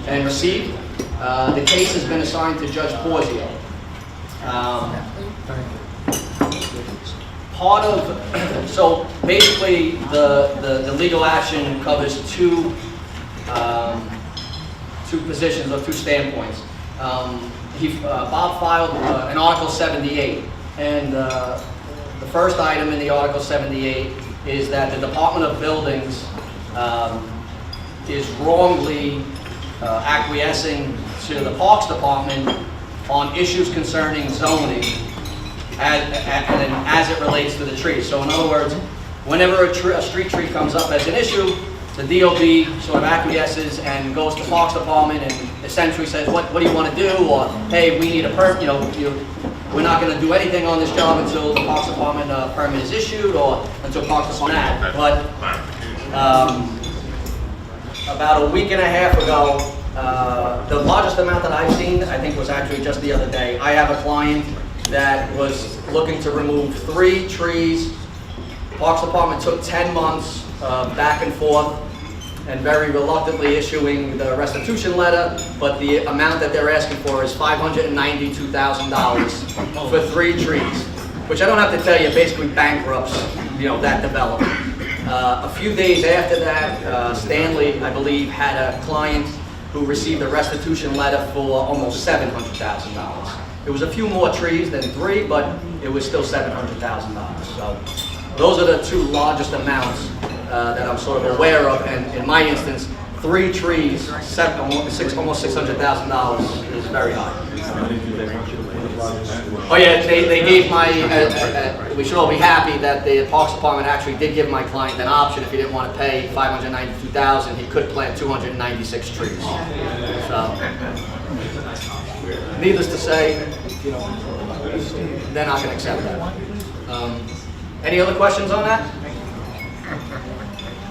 and received. The case has been assigned to Judge Porzio. So basically the legal action covers two positions or two standpoints. Bob filed an Article 78, and the first item in the Article 78 is that the Department of Buildings is wrongly acquiescing to the Parks Department on issues concerning zoning as it relates to the trees. So in other words, whenever a street tree comes up as an issue, the DOB sort of acquiesces and goes to the Parks Department and essentially says, what do you want to do? Or, hey, we need a permit, we're not going to do anything on this job until the Parks Department permit is issued or until Parks Department act. But about a week and a half ago, the largest amount that I've seen, I think, was actually just the other day. I have a client that was looking to remove 3 trees. Parks Department took 10 months back and forth and very reluctantly issuing the restitution letter, but the amount that they're asking for is $592,000 for 3 trees, which I don't have to tell you basically bankrupts that development. A few days after that, Stanley, I believe, had a client who received a restitution letter for almost $700,000. It was a few more trees than 3, but it was still $700,000. So those are the 2 largest amounts that I'm sort of aware of, and in my instance, 3 trees, almost $600,000 is very high. Oh yeah, they gave we should all be happy that the Parks Department actually did give my client an option. If he didn't want to pay $592,000, he could plant 296 trees. So, needless to say, they're not going to accept that. Any other questions on that?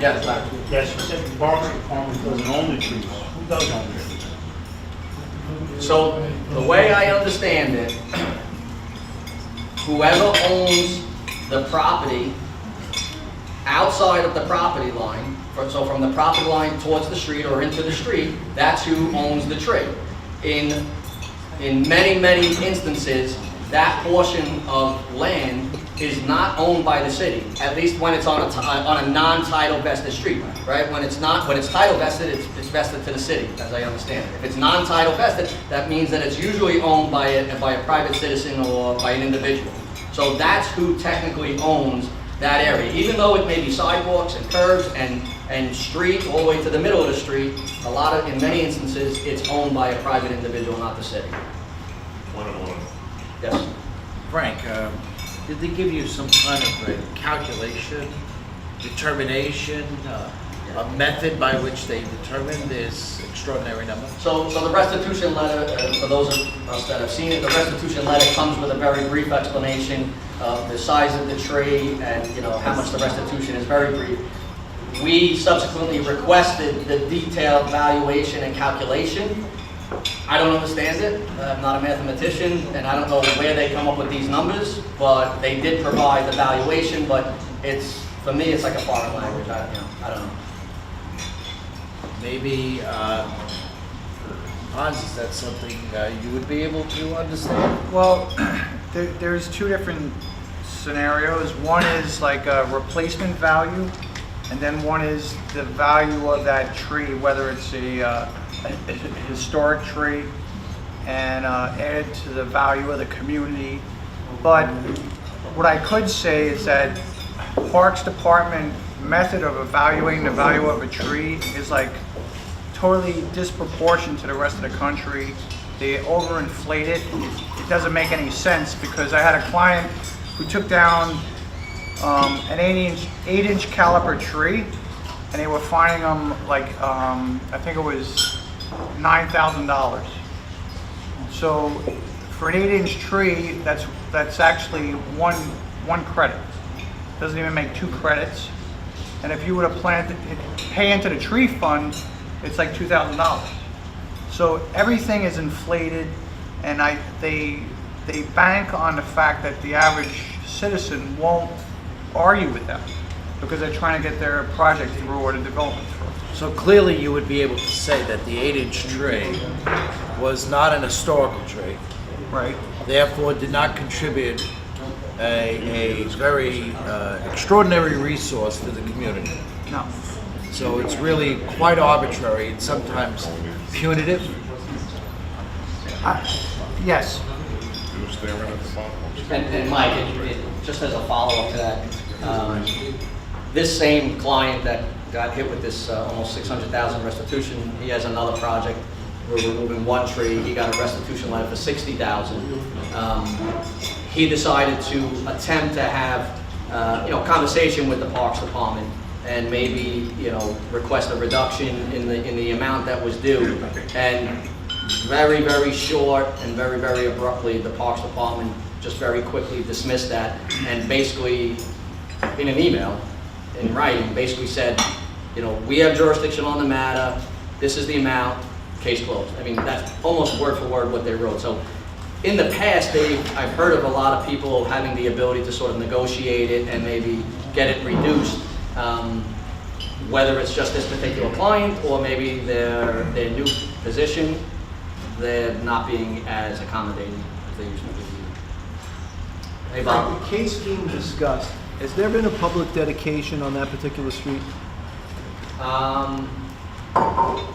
Yes, Larry. Yes, you said the Parks Department doesn't own the trees. Who does own the trees? So, the way I understand it, whoever owns the property outside of the property line, so from the property line towards the street or into the street, that's who owns the tree. In many, many instances, that portion of land is not owned by the city, at least when it's on a non-title vested street, right? When it's title vested, it's vested to the city, as I understand it. If it's non-title vested, that means that it's usually owned by a private citizen or by an individual. So that's who technically owns that area. Even though it may be sidewalks and curbs and street all the way to the middle of the street, in many instances, it's owned by a private individual, not the city. One-on-one. Yes. Frank, did they give you some kind of a calculation, determination, a method by which they determined this extraordinary number? So the restitution letter, for those of us that have seen it, the restitution letter comes with a very brief explanation of the size of the tree and how much the restitution is. Very brief. We subsequently requested the detailed valuation and calculation. I don't understand it. I'm not a mathematician, and I don't know where they come up with these numbers, but they did provide the valuation, but for me, it's like a foreign language. I don't know. Maybe, Hans, is that something you would be able to understand? Well, there's 2 different scenarios. One is like a replacement value, and then one is the value of that tree, whether it's a historic tree and added to the value of the community. But what I could say is that Parks Department method of evaluating the value of a tree is like totally disproportionate to the rest of the country. They overinflate it. It doesn't make any sense, because I had a client who took down an 8-inch caliber tree, and they were fining them like I think it was $9,000. So for an 8-inch tree, that's actually one credit. Doesn't even make 2 credits. And if you were to pay into the tree fund, it's like $2,000. So everything is inflated, and they bank on the fact that the average citizen won't argue with them because they're trying to get their project through or the development through. So clearly you would be able to say that the 8-inch tree was not an historical tree, Right. therefore did not contribute a very extraordinary resource to the community. No. So it's really quite arbitrary and sometimes punitive. Yes. And Mike, just as a follow-up to that, this same client that got hit with this almost $600,000 restitution, he has another project. We're removing one tree. He got a restitution letter for $60,000. He decided to attempt to have, conversation with the Parks Department and maybe, request a reduction in the amount that was due. And very, very short and very, very abruptly, the Parks Department just very quickly dismissed that and basically, in an email, in writing, basically said, we have jurisdiction on the matter, this is the amount, case closed. I mean, that's almost word for word what they wrote. So in the past, I've heard of a lot of people having the ability to sort of negotiate it and maybe get it reduced, whether it's just this particular client or maybe their new position, they're not being as accommodating as they used to be. Hey, Bob. The case being discussed, has there been a public dedication on that particular street?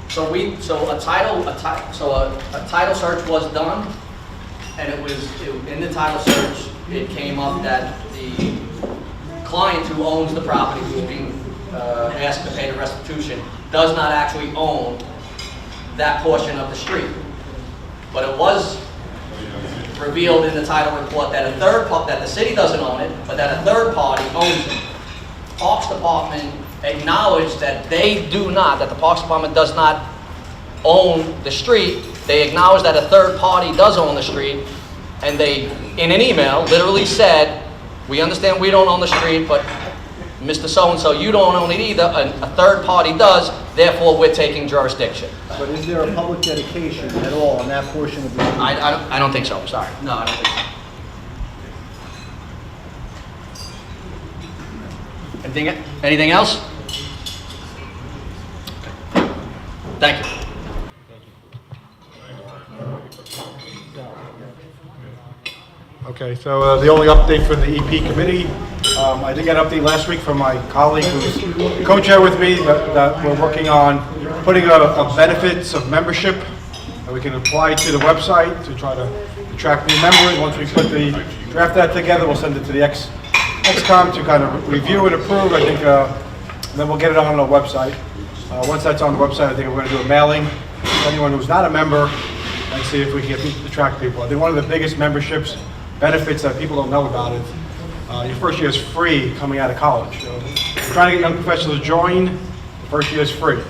So a title search was done, and in the title search, it came up that the client who owns the property, who is being asked to pay the restitution, does not actually own that portion of the street. But it was revealed in the title report that that the city doesn't own it, but that a third party owns it. Parks Department acknowledged that the Parks Department does not own the street. They acknowledged that a third party does own the street, and they, in an email, literally said, we understand we don't own the street, but Mr. So-and-so, you don't own it either, a third party does, therefore we're taking jurisdiction. But is there a public dedication at all on that portion of the street? I don't think so, sorry. No, I don't think so. Anything else? Thank you. Okay, so the only update for the EP committee, I did get an update last week from my colleague who's co-chair with me that we're working on putting a benefits of membership that we can apply to the website to try to attract new members. Once we put the draft that together, we'll send it to the XCOM to kind of review and approve. I think then we'll get it on our website. Once that's on the website, I think we're going to do a mailing to anyone who's not a member and see if we can attract people. I think one of the biggest memberships benefits that people don't know about it. Your first year is free coming out of college. So if you're trying to get young professionals to join, the first year is free.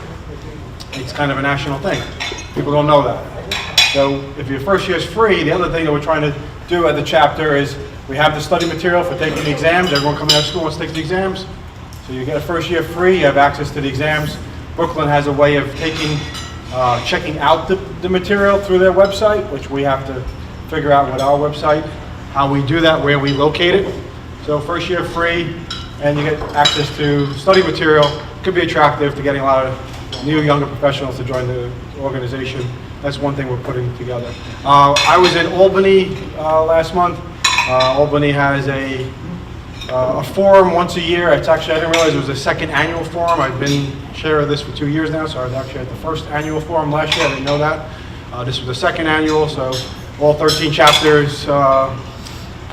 It's kind of a national thing. People don't know that. So if your first year is free, the other thing that we're trying to do at the chapter is we have the study material for taking the exams. Everyone coming out of school wants to take the exams. So you get a first year free, you have access to the exams. Brooklyn has a way of checking out the material through their website, which we have to figure out with our website, how we do that, where we locate it. So first year free, and you get access to study material. Could be attractive to getting a lot of new younger professionals to join the organization. That's one thing we're putting together. I was in Albany last month. Albany has a forum once a year. I didn't realize it was the second annual forum. I've been chair of this for 2 years now, so I was actually at the first annual forum last year. I didn't know that. This was the second annual, so all 13 chapters,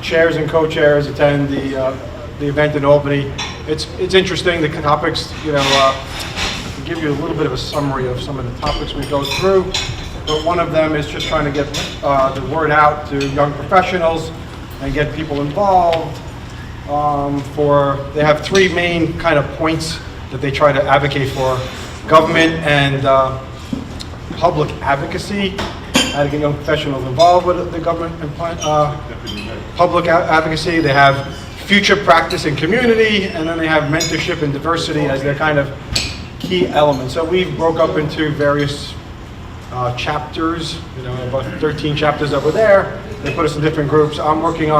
chairs and co-chairs attend the event in Albany. It's interesting. The topics, I can give you a little bit of a summary of some of the topics we go through. But one of them is just trying to get the word out to young professionals and get people involved. They have three main kind of points that they try to advocate for: government and public advocacy, how to get young professionals involved with the government and public advocacy. They have future practice and community, and then they have mentorship and diversity as their kind of key elements. So we broke up into various chapters, about 13 chapters that were there. They put us in different groups. I'm working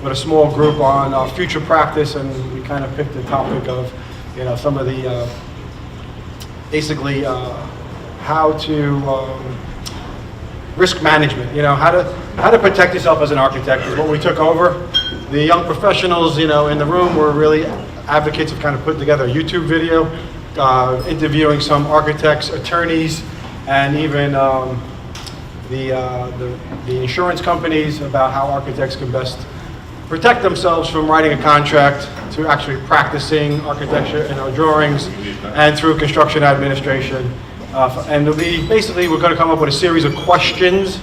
with a small group on future practice, and we kind of picked the topic of, some of the basically how to risk management, how to protect yourself as an architect is what we took over. The young professionals, in the room were really advocates of kind of putting together a YouTube video, interviewing some architects, attorneys, and even the insurance companies about how architects can best protect themselves from writing a contract to actually practicing architecture in our drawings and through construction administration. And we're going to come up with a series of questions,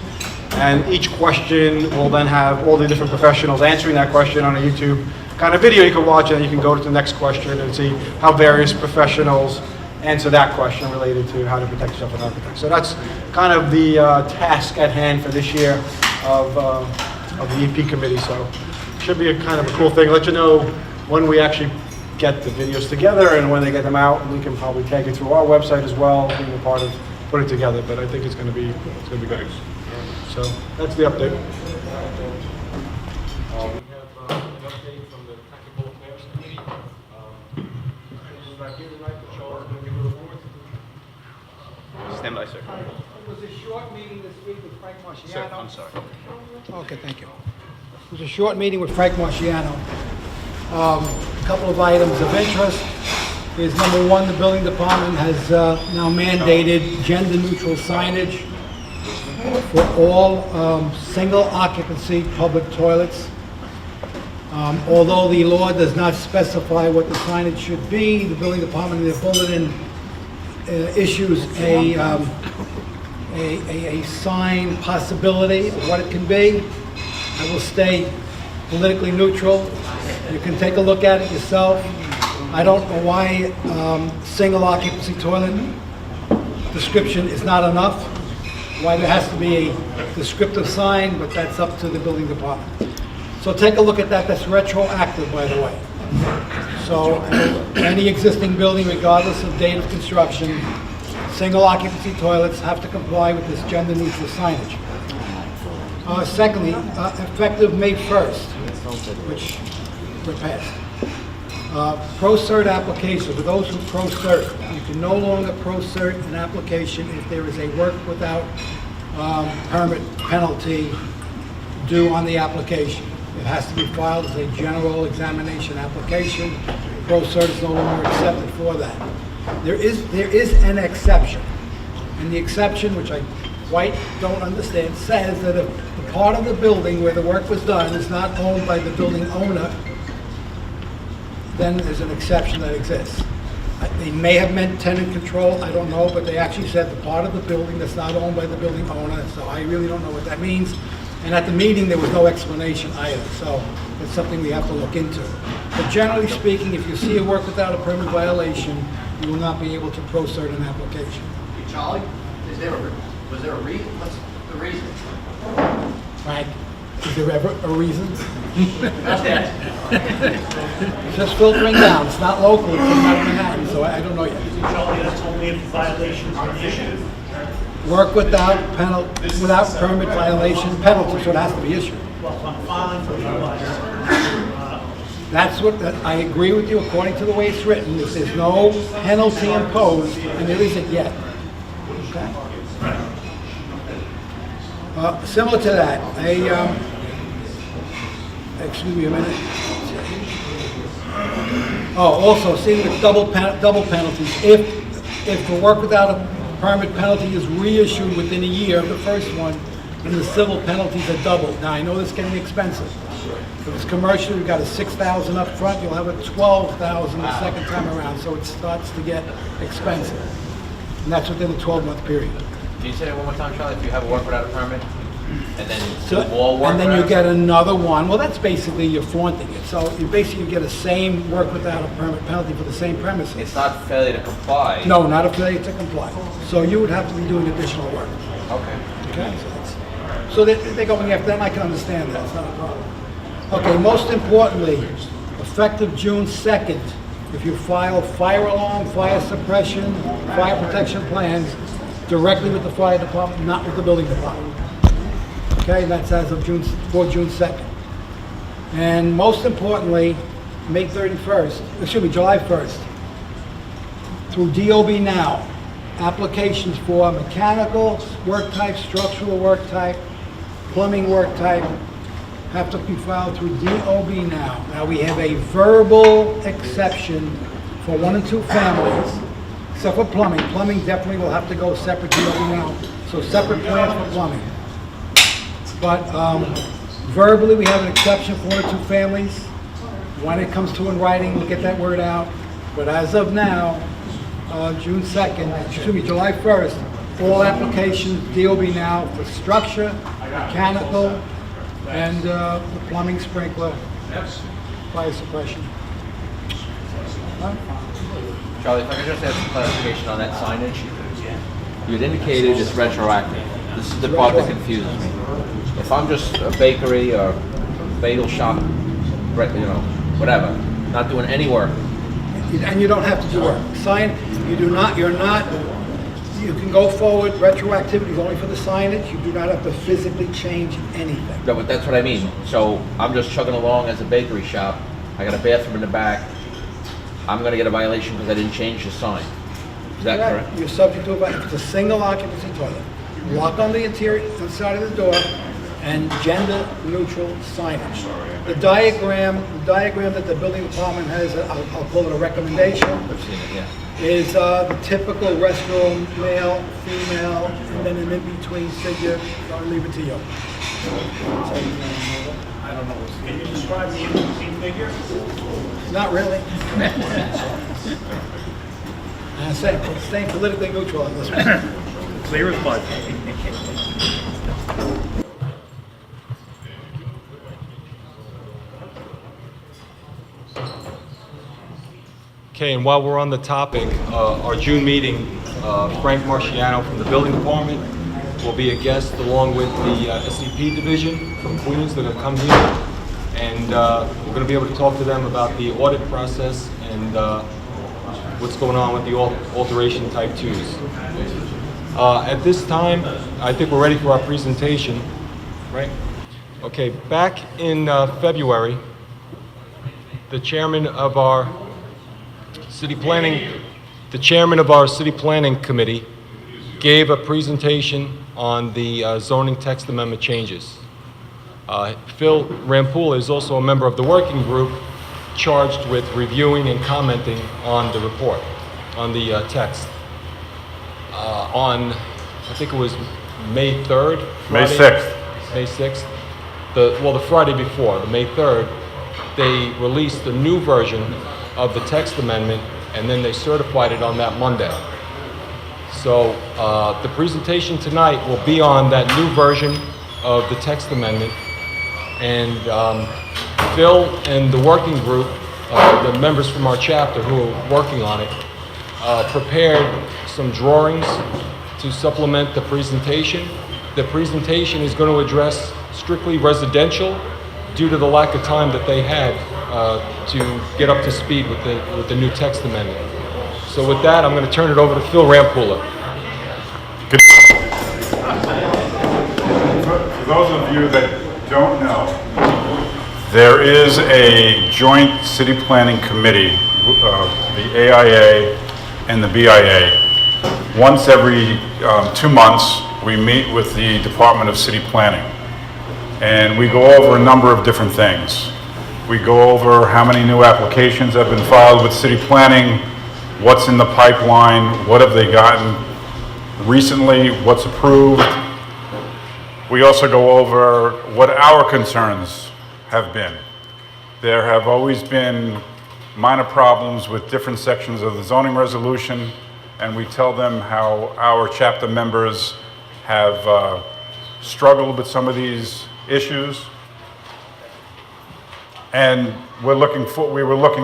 and each question will then have all the different professionals answering that question on a YouTube kind of video you can watch, and then you can go to the next question and see how various professionals answer that question related to how to protect yourself as an architect. So that's kind of the task at hand for this year of the EP committee. So should be a kind of a cool thing. Let you know when we actually get the videos together and when they get them out. We can probably take it through our website as well, being a part of putting it together. But I think it's going to be good. So that's the update. We have an update from the Technical Affairs Committee. This is back here tonight, but Charles is going to give a report. Stand by, sir. It was a short meeting this week with Frank Marciano. Sir, I'm sorry. Okay, thank you. It was a short meeting with Frank Marciano. A couple of items of interest is, number one, the building department has now mandated gender-neutral signage for all single occupancy public toilets. Although the law does not specify what the signage should be, the building department in their bulletin issues a sign possibility of what it can be. I will stay politically neutral. You can take a look at it yourself. I don't know why single occupancy toilet description is not enough, why there has to be a descriptive sign, but that's up to the building department. So take a look at that. That's retroactive, by the way. So any existing building, regardless of date of construction, single occupancy toilets have to comply with this gender neutral signage. Secondly, effective May 1st, which we're past, pro-cert application, for those who pro-cert, you can no longer pro-cert an application if there is a work without permit penalty due on the application. It has to be filed as a general examination application. Pro-cert is no longer accepted for that. There is an exception, and the exception, which I quite don't understand, says that if the part of the building where the work was done is not owned by the building owner, then there's an exception that exists. They may have meant tenant control, I don't know, but they actually said the part of the building that's not owned by the building owner, so I really don't know what that means. And at the meeting, there was no explanation either, so it's something we have to look into. But generally speaking, if you see a work without a permit violation, you will not be able to pro-cert an application. Hey, Charlie, was there a reason? What's the reason? Frank, is there ever a reason? That's it. It's just filtering down, it's not local, it's in Manhattan, so I don't know yet. Charlie, that's only if violations are issued. Work without permit violation penalty, so it has to be issued. Well, if I'm filing for violation, That's what, I agree with you according to the way it's written, if there's no penalty imposed, and there isn't yet. Okay? Similar to that, excuse me a minute. Oh, also, see with double penalties, if the work without a permit penalty is reissued within a year of the first one, then the civil penalties are doubled. Now, I know this is getting expensive. If it's commercial, you've got a $6,000 up front, you'll have a $12,000 the second time around, so it starts to get expensive. And that's within a 12-month period. Can you say that one more time, Charlie? If you have a work without a permit, and then So, wall work and then you without- get another one. Well, that's basically you're flaunting it. So you basically get a same work without a permit penalty for the same premises. It's not failure to comply. No, not a failure to comply. So you would have to be doing additional work. Okay. Okay, so they're going after that, and I can understand that, it's not a problem. Okay, most importantly, effective June 2nd, if you file fire alarm, fire suppression, fire protection plans directly with the fire department, not with the building department. Okay, that's as of June 2nd. And most importantly, July 1st, through DOB Now, applications for mechanical work type, structural work type, plumbing work type have to be filed through DOB now. Now, we have a verbal exception for 1 and 2 families, except for plumbing. Plumbing definitely will have to go separate DOB now, so separate plans for plumbing. But verbally, we have an exception for 1 or 2 families. When it comes to in writing, we'll get that word out. But as of now, July 1st, all applications, DOB now for structure, mechanical, and the plumbing, sprinkler, fire suppression. Charlie, if I could just ask some clarification on that signage. You had indicated it's retroactive. This is the part that confuses me. If I'm just a bakery or bagel shop, whatever, not doing any work, And you don't have to do work. You can go forward, retroactivity is only for the signage, you do not have to physically change anything. no, but that's what I mean. So I'm just chugging along as a bakery shop. I got a bathroom in the back. I'm gonna get a violation because I didn't change the sign. Is that correct? You're subject to if it's a single occupancy toilet. Lock on the interior, inside of the door, and gender neutral signage. The diagram that the building department has, I'll call it a recommendation, I've seen it, yeah. is the typical restroom, male, female, and then an in-between figure. I'll leave it to you. I don't know. Can you describe the in-between figure? Not really. I'm staying politically neutral on this one. Clear as mud. Okay, and while we're on the topic, our June meeting, Frank Marciano from the Building Department will be a guest along with the SCP division from Queens. They're going to come here, and we're going to be able to talk to them about the audit process and what's going on with the alteration type 2s. At this time, I think we're ready for our presentation, right? Okay, back in February, the chairman of our city planning committee gave a presentation on the zoning text amendment changes. Phil Rampula is also a member of the working group charged with reviewing and commenting on the report, on the text. On, I think it was May 3rd? May Friday? 6th. May 6th. The Friday before, the May 3rd, they released the new version of the text amendment, and then they certified it on that Monday. So the presentation tonight will be on that new version of the text amendment, and Phil and the working group, the members from our chapter who are working on it, prepared some drawings to supplement the presentation. The presentation is going to address strictly residential due to the lack of time that they had to get up to speed with the new text amendment. So with that, I'm going to turn it over to Phil Rampula. For those of you that don't know, there is a joint city planning committee, the AIA and the BIA. Once every 2 months, we meet with the Department of City Planning, and we go over a number of different things. We go over how many new applications have been filed with city planning, what's in the pipeline, what have they gotten recently, what's approved. We also go over what our concerns have been. There have always been minor problems with different sections of the zoning resolution, and we tell them how our chapter members have struggled with some of these issues. And we were looking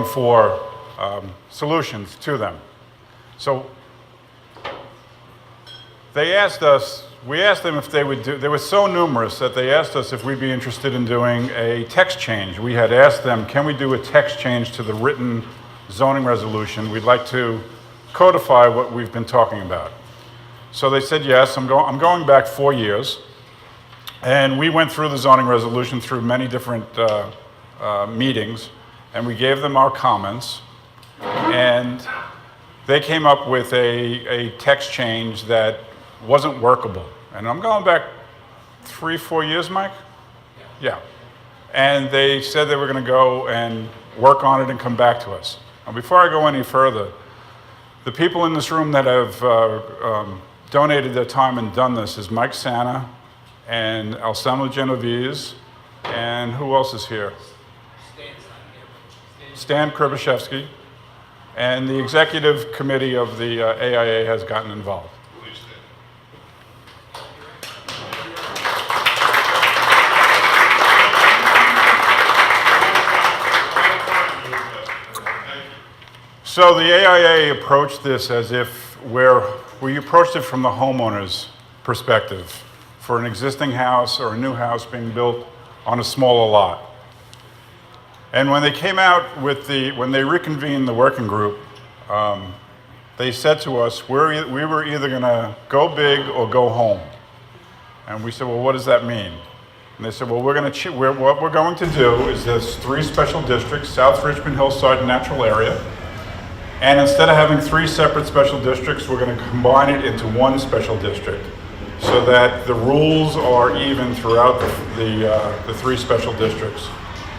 for solutions to them. So they asked us, we asked them if they would do, they were so numerous that they asked us if we'd be interested in doing a text change. We had asked them, can we do a text change to the written zoning resolution? We'd like to codify what we've been talking about. So they said yes. I'm going back 4 years. And we went through the zoning resolution through many different meetings, and we gave them our comments. And they came up with a text change that wasn't workable. And I'm going back 3-4 years, Mike? Yeah. And they said they were going to go and work on it and come back to us. Now, before I go any further, the people in this room that have donated their time and done this is Mike Santa and Alsamo Genovese, and who else is here? Stan Kribashevsky, and the executive committee of the AIA has gotten involved. So the AIA approached this as if we approached it from the homeowner's perspective for an existing house or a new house being built on a smaller lot. And when they came out when they reconvened the working group, they said to us, we were either gonna go big or go home. And we said, well, what does that mean? And they said, well, what we're going to do is there's 3 special districts, South Richmond, Hillside, Natural Area. And instead of having 3 separate special districts, we're going to combine it into 1 special district so that the rules are even throughout the 3 special districts,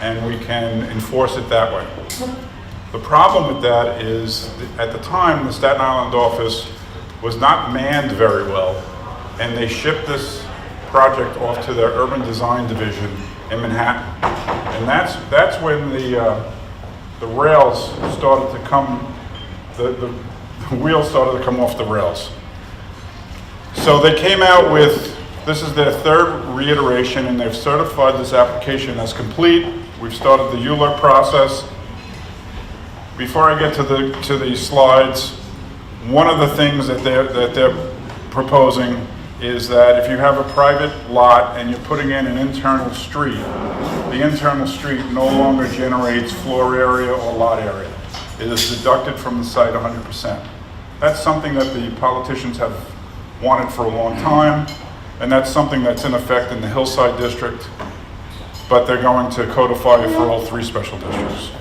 and we can enforce it that way. The problem with that is, at the time, the Staten Island office was not manned very well, and they shipped this project off to their urban design division in Manhattan. And that's when the rails started to come. The wheels started to come off the rails. So they came out with, this is their 3rd reiteration, and they've certified this application as complete. We've started the ULURP process. Before I get to the slides, one of the things that they're proposing is that if you have a private lot and you're putting in an internal street, the internal street no longer generates floor area or lot area. It is deducted from the site 100%. That's something that the politicians have wanted for a long time, and that's something that's in effect in the Hillside District, but they're going to codify it for all 3 special districts.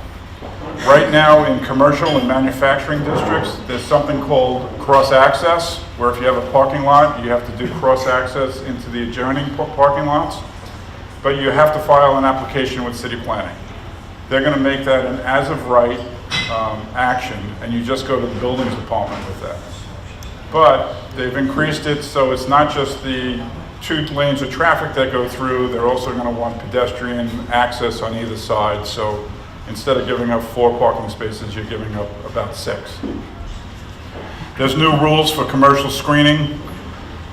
Right now, in commercial and manufacturing districts, there's something called cross-access, where if you have a parking lot, you have to do cross-access into the adjoining parking lots, but you have to file an application with city planning. They're going to make that an as-of-right action, and you just go to the buildings department with that. But they've increased it so it's not just the 2 lanes of traffic that go through, they're also going to want pedestrian access on either side. So instead of giving up 4 parking spaces, you're giving up about 6. There's new rules for commercial screening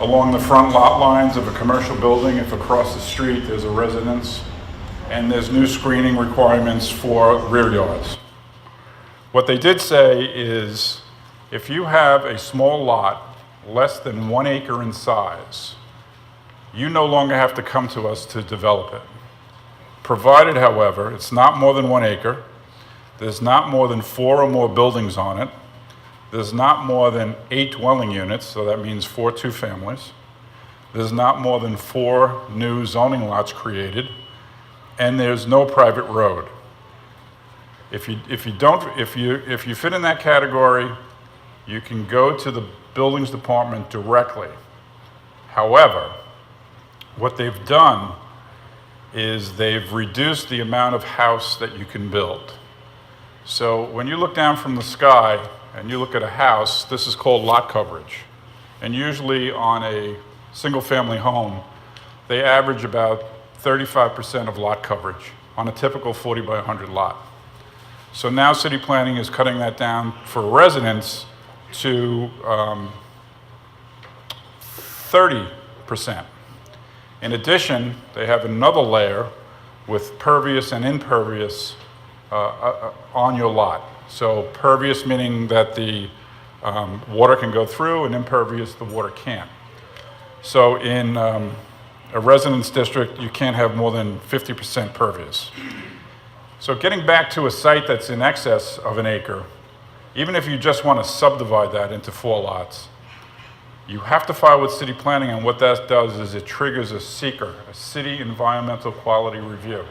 along the front lot lines of a commercial building if across the street there's a residence. And there's new screening requirements for rear yards. What they did say is, if you have a small lot, less than 1 acre in size, you no longer have to come to us to develop it. Provided, however, it's not more than 1 acre, there's not more than 4 or more buildings on it, there's not more than 8 dwelling units, so that means 4 2-families, there's not more than 4 new zoning lots created, and there's no private road. If you fit in that category, you can go to the buildings department directly. However, what they've done is they've reduced the amount of house that you can build. So when you look down from the sky and you look at a house, this is called lot coverage. And usually on a single-family home, they average about 35% of lot coverage on a typical 40 by 100 lot. So now city planning is cutting that down for residents to 30%. In addition, they have another layer with pervious and impervious on your lot. So pervious meaning that the water can go through, and impervious, the water can't. So in a residence district, you can't have more than 50% pervious. So getting back to a site that's in excess of 1 acre, even if you just want to subdivide that into 4 lots, you have to file with city planning, and what that does is it triggers a seeker, a city environmental quality review.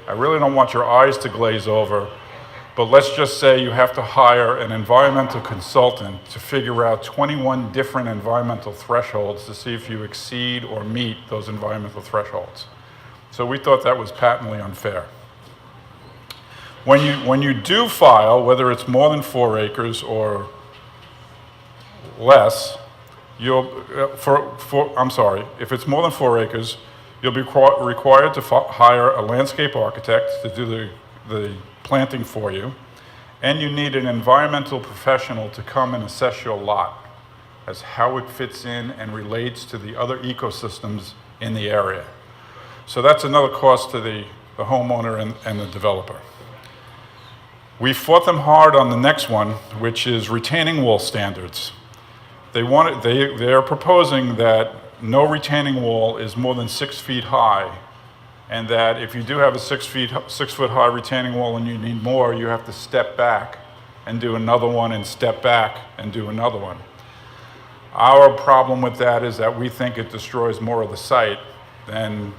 I really don't want your eyes to glaze over But let's just say you have to hire an environmental consultant to figure out 21 different environmental thresholds to see if you exceed or meet those environmental thresholds. So we thought that was patently unfair. When you do file, whether it's more than 4 acres or less, if it's more than 4 acres, you'll be required to hire a landscape architect to do the planting for you, and you need an environmental professional to come and assess your lot as how it fits in and relates to the other ecosystems in the area. So that's another cost to the homeowner and the developer. We fought them hard on the next one, which is retaining wall standards. They are proposing that no retaining wall is more than 6 feet high, and that if you do have a 6 foot high retaining wall and you need more, you have to step back and do another one and step back and do another one. Our problem with that is that we think it destroys more of the site than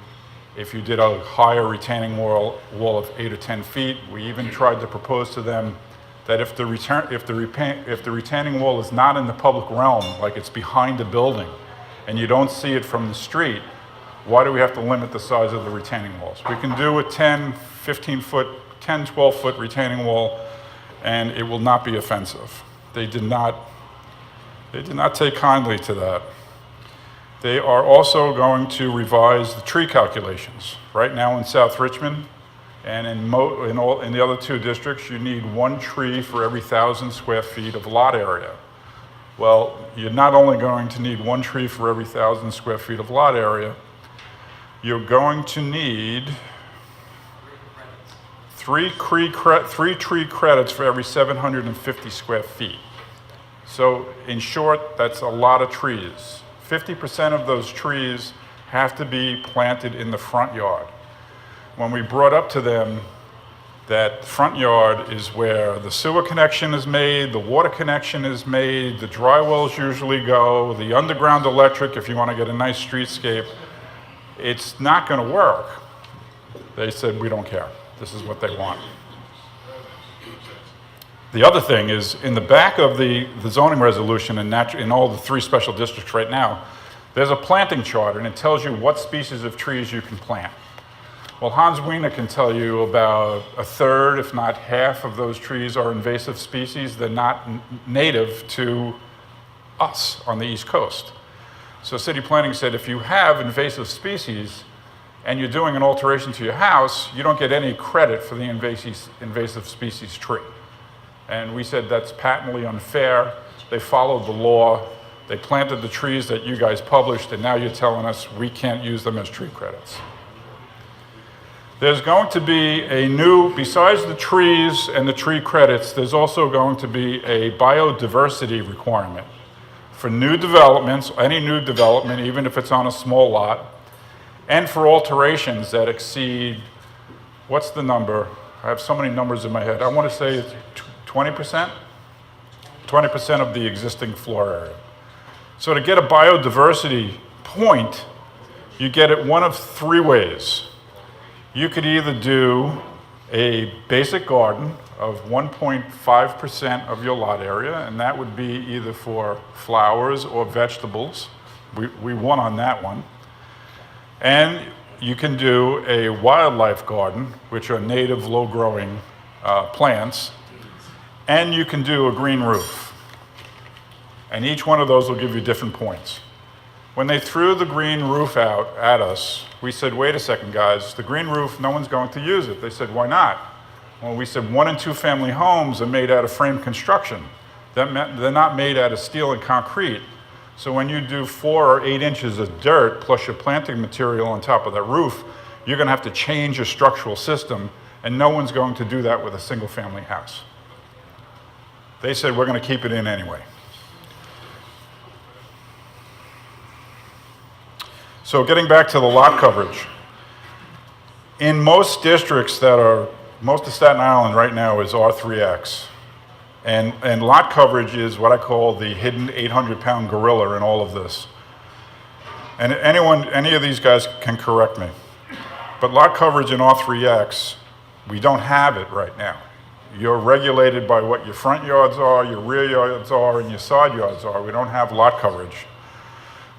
if you did a higher retaining wall of 8 or 10 feet. We even tried to propose to them that if the retaining wall is not in the public realm, like it's behind a building, and you don't see it from the street, why do we have to limit the size of the retaining walls? We can do a 10, 12 foot retaining wall, and it will not be offensive. They did not take kindly to that. They are also going to revise the tree calculations. Right now in South Richmond and in the other 2 districts, you need 1 tree for every 1,000 square feet of lot area. Well, you're not only going to need 1 tree for every 1,000 square feet of lot area, you're going to need 3 tree credits for every 750 square feet. So in short, that's a lot of trees. 50% of those trees have to be planted in the front yard. When we brought up to them that front yard is where the sewer connection is made, the water connection is made, the dry wells usually go, the underground electric, if you want to get a nice streetscape, it's not going to work. They said, we don't care. This is what they want. The other thing is, in the back of the zoning resolution in all the 3 special districts right now, there's a planting chart, and it tells you what species of trees you can plant. Well, Hans Wiener can tell you about a third, if not half, of those trees are invasive species. They're not native to us on the East Coast. So city planning said, if you have invasive species and you're doing an alteration to your house, you don't get any credit for the invasive species tree. And we said that's patently unfair. They followed the law. They planted the trees that you guys published, and now you're telling us we can't use them as tree credits. There's going to be besides the trees and the tree credits, there's also going to be a biodiversity requirement for new developments, any new development, even if it's on a small lot, and for alterations that exceed, what's the number? I have so many numbers in my head. I want to say it's 20%? 20% of the existing floor area. So to get a biodiversity point, you get it one of 3 ways. You could either do a basic garden of 1.5% of your lot area, and that would be either for flowers or vegetables. We won on that one. And you can do a wildlife garden, which are native low-growing plants, and you can do a green roof. And each one of those will give you different points. When they threw the green roof out at us, we said, wait a second, guys, the green roof, no one's going to use it. They said, why not? Well, we said 1 and 2 family homes are made out of frame construction. That meant they're not made out of steel and concrete. So when you do 4 or 8 inches of dirt plus your planting material on top of that roof, you're going to have to change your structural system, and no one's going to do that with a single family house. They said, we're going to keep it in anyway. So getting back to the lot coverage, in most districts most of Staten Island right now is R3X. And lot coverage is what I call the hidden 800-pound gorilla in all of this. And any of these guys can correct me. But lot coverage in R3X, we don't have it right now. You're regulated by what your front yards are, your rear yards are, and your side yards are. We don't have lot coverage.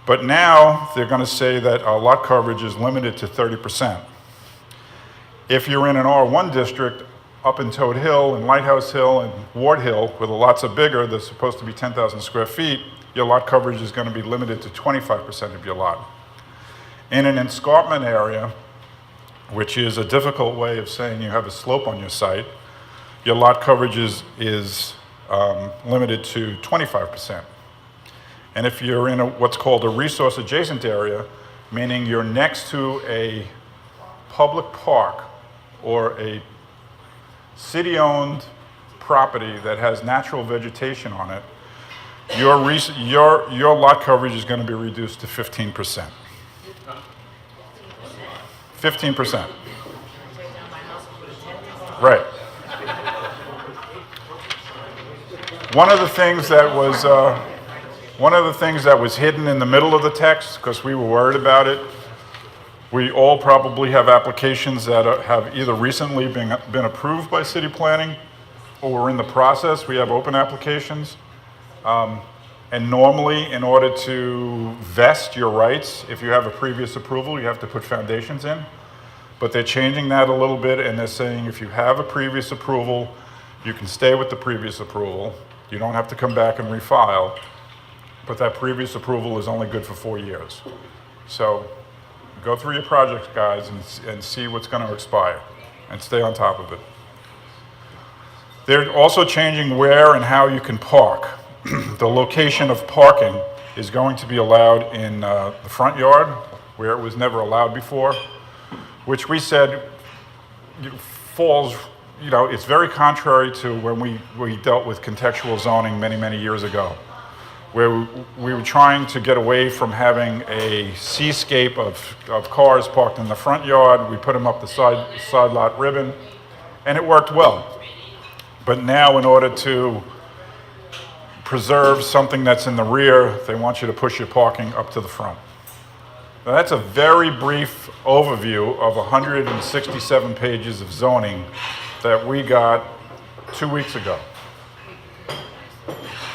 But now they're going to say that our lot coverage is limited to 30%. If you're in an R1 district, up in Toad Hill and Lighthouse Hill and Ward Hill, where the lots are bigger, they're supposed to be 10,000 square feet, your lot coverage is going to be limited to 25% of your lot. In an escarpment area, which is a difficult way of saying you have a slope on your site, your lot coverage is limited to 25%. And if you're in what's called a resource adjacent area, meaning you're next to a public park or a city-owned property that has natural vegetation on it, your lot coverage is going to be reduced to 15%. 15%. Right. One of the things that was hidden in the middle of the text, because we were worried about it, we all probably have applications that have either recently been approved by city planning or we're in the process. We have open applications. And normally, in order to vest your rights, if you have a previous approval, you have to put foundations in. But they're changing that a little bit, and they're saying if you have a previous approval, you can stay with the previous approval. You don't have to come back and refile. But that previous approval is only good for 4 years. So go through your projects, guys, and see what's going to expire, and stay on top of it. They're also changing where and how you can park. The location of parking is going to be allowed in the front yard, where it was never allowed before, which we said falls, it's very contrary to when we dealt with contextual zoning many, many years ago, where we were trying to get away from having a seascape of cars parked in the front yard. We put them up the side lot ribbon, and it worked well. But now, in order to preserve something that's in the rear, they want you to push your parking up to the front. Now, that's a very brief overview of 167 pages of zoning that we got 2 weeks ago.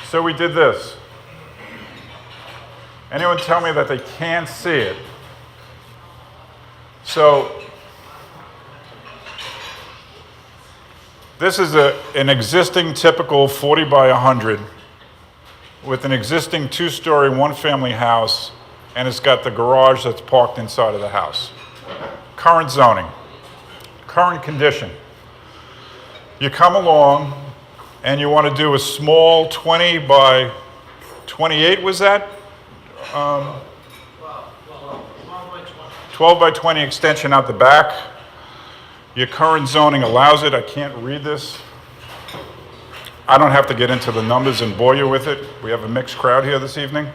So we did this. Anyone tell me that they can't see it? So this is an existing typical 40 by 100 with an existing 2-story, 1-family house, and it's got the garage that's parked inside of the house. Current zoning, current condition. You come along and you want to do a small 20 by 28, was that? 12 by 20 extension out the back. Your current zoning allows it. I can't read this. I don't have to get into the numbers and bore you with it. We have a mixed crowd here this evening.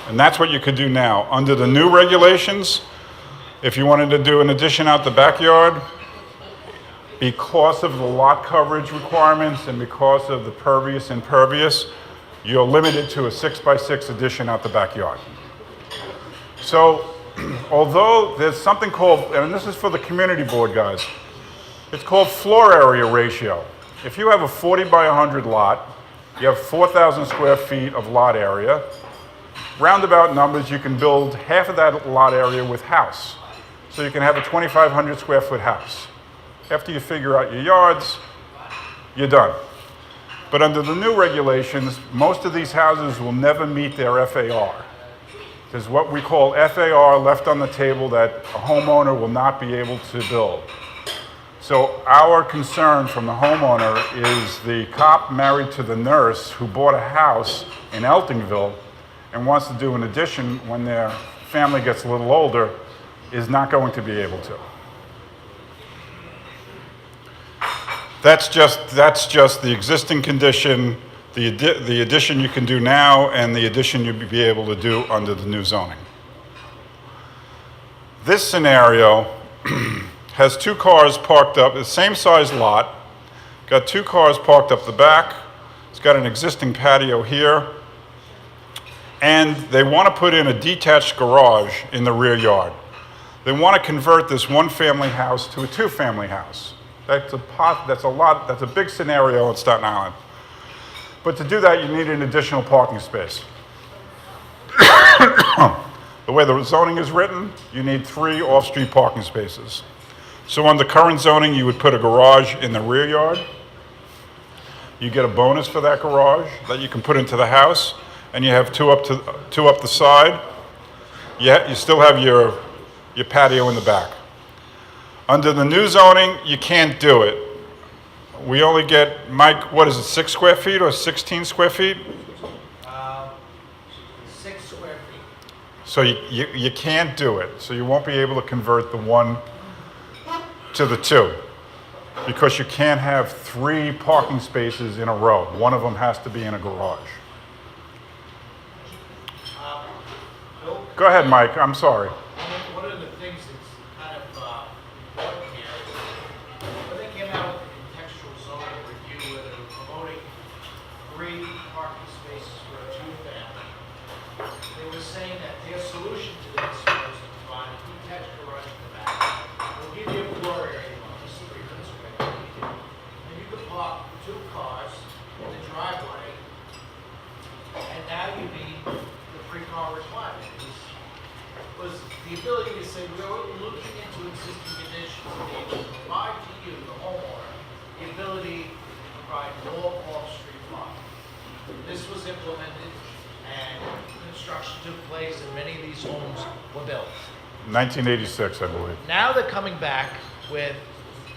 And that's what you could do now. Under the new regulations, if you wanted to do an addition out the backyard, because of the lot coverage requirements and because of the pervious impervious, you're limited to a 6x6 addition out the backyard. So, although there's something called, and this is for the community board guys, it's called floor area ratio. If you have a 40 by 100 lot, you have 4,000 square feet of lot area. Roundabout numbers, you can build half of that lot area with house. So you can have a 2,500 square foot house. After you figure out your yards, you're done. But under the new regulations, most of these houses will never meet their FAR. There's what we call FAR left on the table that a homeowner will not be able to build. So our concern from the homeowner is the cop married to the nurse who bought a house in Eltingville and wants to do an addition when their family gets a little older is not going to be able to. That's just the existing condition, the addition you can do now, and the addition you'll be able to do under the new zoning. This scenario has 2 cars parked up, the same size lot, got 2 cars parked up the back, it's got an existing patio here, and they want to put in a detached garage in the rear yard. They want to convert this 1-family house to a 2-family house. That's a big scenario in Staten Island. But to do that, you need an additional parking space. The way the zoning is written, you need 3 off-street parking spaces. So under current zoning, you would put a garage in the rear yard. You get a bonus for that garage that you can put into the house, and you have 2 up the side. You still have your patio in the back. Under the new zoning, you can't do it. We only get, Mike, what is it, 6 square feet or 16 square feet? 6 square feet. So you can't do it. So you won't be able to convert the 1 to the 2 because you can't have 3 parking spaces in a row. One of them has to be in a garage. Go ahead, Mike. I'm sorry. One of the things that's kind of important here is when they came out with the contextual zoning review where they were promoting 3 parking spaces for a 2-family, they were saying that their solution to this was to provide a detached garage in the back. We'll give you a floor area on this 300 square feet, and you could park 2 cars in the driveway, and now you meet the 3-car requirement. Was the ability to say, we're looking into existing conditions to be able to provide to you, the homeowner, the ability to provide more off-street parking. This was implemented and construction took place and many of these homes were built. 1986, I believe. Now they're coming back with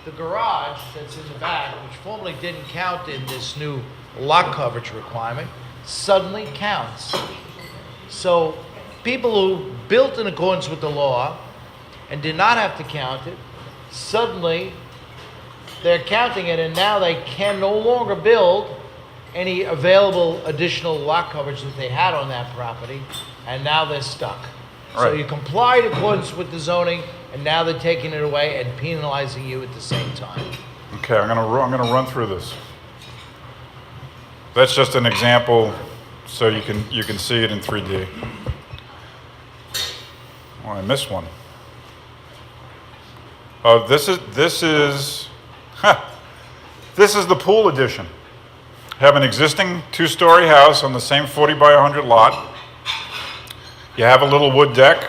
the garage that's in the back, which formerly didn't count in this new lot coverage requirement, suddenly counts. So people who built in accordance with the law and did not have to count it, suddenly they're counting it and now they can no longer build any available additional lot coverage that they had on that property, and now they're stuck. So Right. you complied in accordance with the zoning, and now they're taking it away and penalizing you at the same time. Okay, I'm gonna run through this. That's just an example, so you can see it in 3D. Oh, I missed one. Oh, this is the pool addition. Have an existing 2-story house on the same 40 by 100 lot. You have a little wood deck.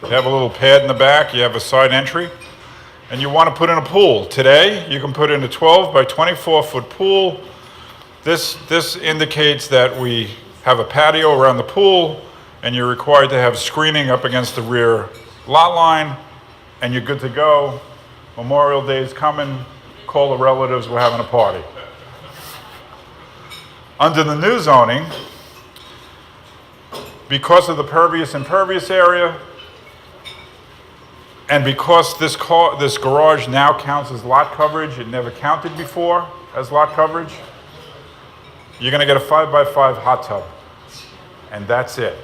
You have a little pad in the back. You have a side entry. And you want to put in a pool. Today, you can put in a 12 by 24 foot pool. This indicates that we have a patio around the pool, and you're required to have screening up against the rear lot line, and you're good to go. Memorial Day is coming. Call the relatives. We're having a party. Under the new zoning, because of the pervious impervious area, and because this garage now counts as lot coverage, it never counted before as lot coverage, you're going to get a 5 by 5 hot tub, and that's it.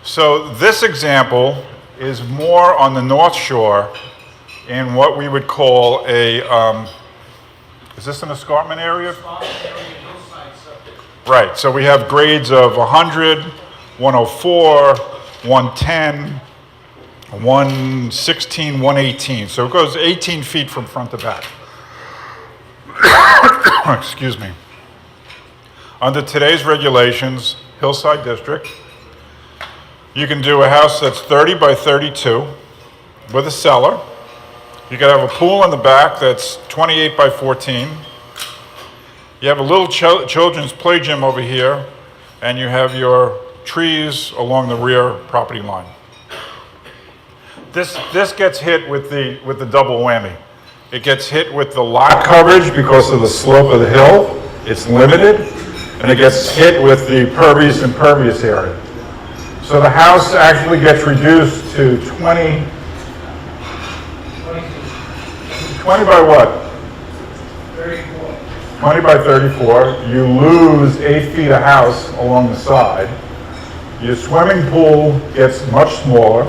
So this example is more on the North Shore in what we would call a, is this an escarpment area? Right, so we have grades of 100, 104, 110, 116, 118. So it goes 18 feet from front to back. Excuse me. Under today's regulations, Hillside District, you can do a house that's 30 by 32 with a cellar. You can have a pool in the back that's 28 by 14. You have a little children's play gym over here, and you have your trees along the rear property line. This gets hit with the double whammy. It gets hit with the lot coverage because of the slope of the hill. It's limited, and it gets hit with the pervious impervious area. So the house actually gets reduced to 20 by what? 20 by 34. You lose 8 feet of house along the side. Your swimming pool gets much smaller.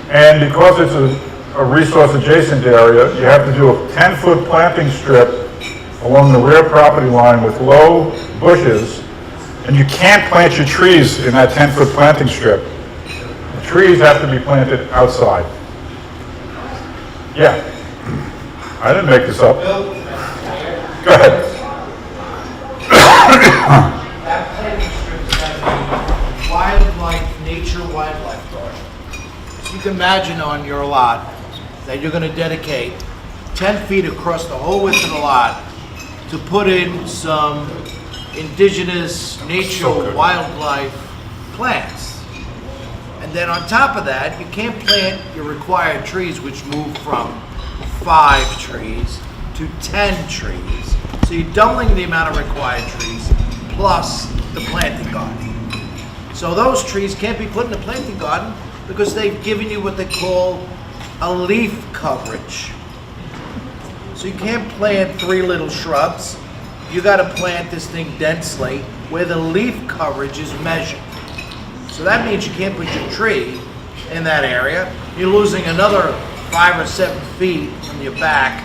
And because it's a resource adjacent area, you have to do a 10-foot planting strip along the rear property line with low bushes. And you can't plant your trees in that 10-foot planting strip. The trees have to be planted outside. Yeah. I didn't make this up. Bill, Go ahead. that planting strip has a wildlife, nature wildlife garden. So you can imagine on your lot that you're gonna dedicate 10 feet across the whole width of the lot to put in some indigenous nature So good. wildlife plants. And then on top of that, you can't plant your required trees, which move from 5 trees to 10 trees. So you're doubling the amount of required trees plus the planting garden. So those trees can't be put in the planting garden because they've given you what they call a leaf coverage. So you can't plant 3 little shrubs. You gotta plant this thing densely where the leaf coverage is measured. So that means you can't put your tree in that area. You're losing another 5 or 7 feet from your back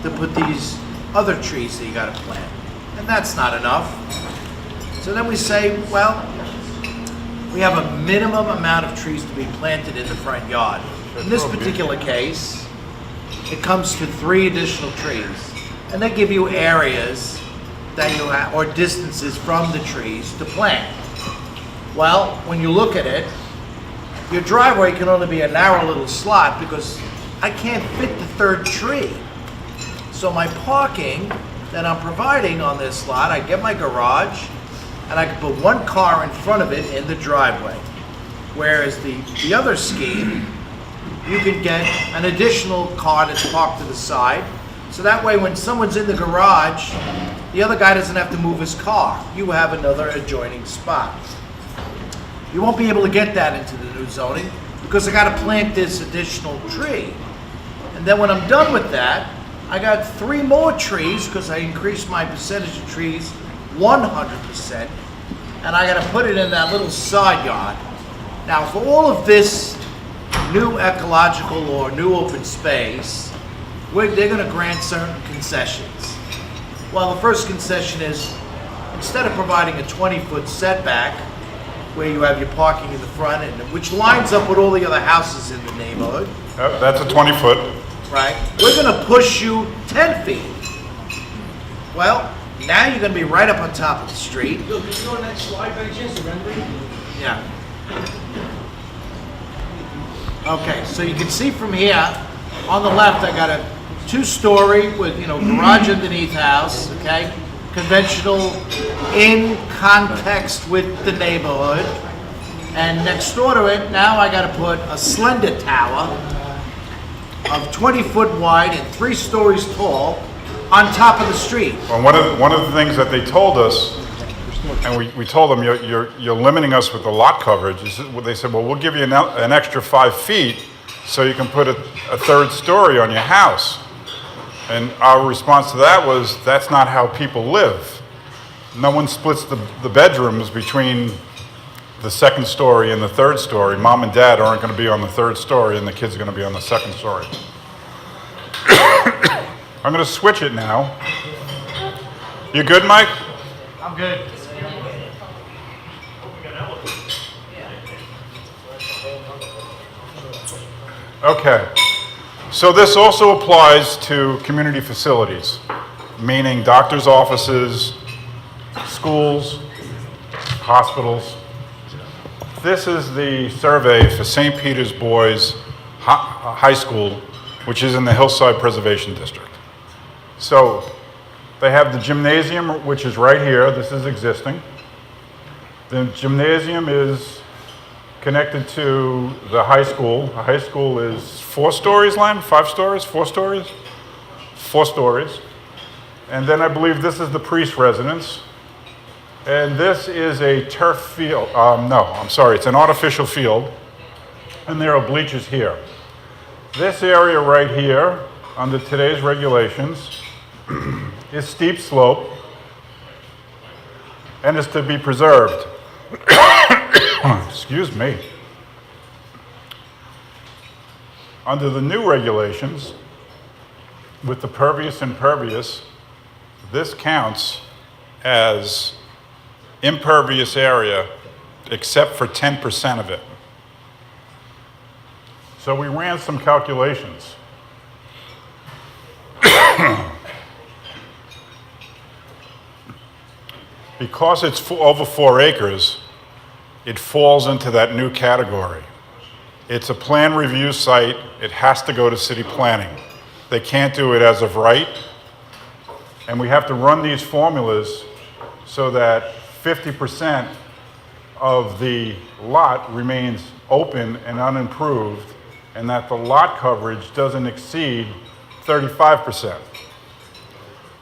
to put these other trees that you gotta plant. And that's not enough. So then we say, well, we have a minimum amount of trees to be planted in the front yard. In this particular case, it comes to 3 additional trees. And they give you areas that you have, or distances from the trees to plant. Well, when you look at it, your driveway can only be a narrow little slot because I can't fit the 3rd tree. So my parking that I'm providing on this lot, I get my garage and I can put 1 car in front of it in the driveway. Whereas the other scheme, you can get an additional car that's parked to the side. So that way when someone's in the garage, the other guy doesn't have to move his car. You have another adjoining spot. You won't be able to get that into the new zoning because I gotta plant this additional tree. And then when I'm done with that, I got 3 more trees because I increased my percentage of trees 100%. And I gotta put it in that little side yard. Now for all of this new ecological or new open space, they're gonna grant certain concessions. Well, the first concession is, instead of providing a 20-foot setback, where you have your parking in the front, and which lines up with all the other houses in the neighborhood, That's a 20-foot. right? We're gonna push you 10 feet. Well, now you're gonna be right up on top of the street. Bill, could you go on that slide by chance, the rendering? Yeah. Okay, so you can see from here, on the left, I got a 2-story with, garage underneath house, okay? Conventional, in context with the neighborhood. And next door to it, now I gotta put a slender tower of 20 foot wide and 3 stories tall on top of the street. Well, one of the things that they told us, and we told them, you're limiting us with the lot coverage. They said, well, we'll give you an extra 5 feet so you can put a 3rd story on your house. And our response to that was, that's not how people live. No one splits the bedrooms between the 2nd story and the 3rd story. Mom and dad aren't going to be on the 3rd story and the kids are going to be on the 2nd story. I'm going to switch it now. You good, Mike? I'm good. Okay. So this also applies to community facilities, meaning doctor's offices, schools, hospitals. This is the survey for St. Peter's Boys High School, which is in the Hillside Preservation District. So they have the gymnasium, which is right here. This is existing. The gymnasium is connected to the high school. The high school is 4 stories, Len? 5 stories? 4 stories? 4 stories. And then I believe this is the priest residence. And this is a turf field. No, I'm sorry, it's an artificial field. And there are bleachers here. This area right here, under today's regulations, is steep slope and is to be preserved. Excuse me. Under the new regulations, with the pervious and impervious, this counts as impervious area except for 10% of it. So we ran some calculations. Because it's over 4 acres, it falls into that new category. It's a plan review site. It has to go to city planning. They can't do it as of right. And we have to run these formulas so that 50% of the lot remains open and unimproved, and that the lot coverage doesn't exceed 35%.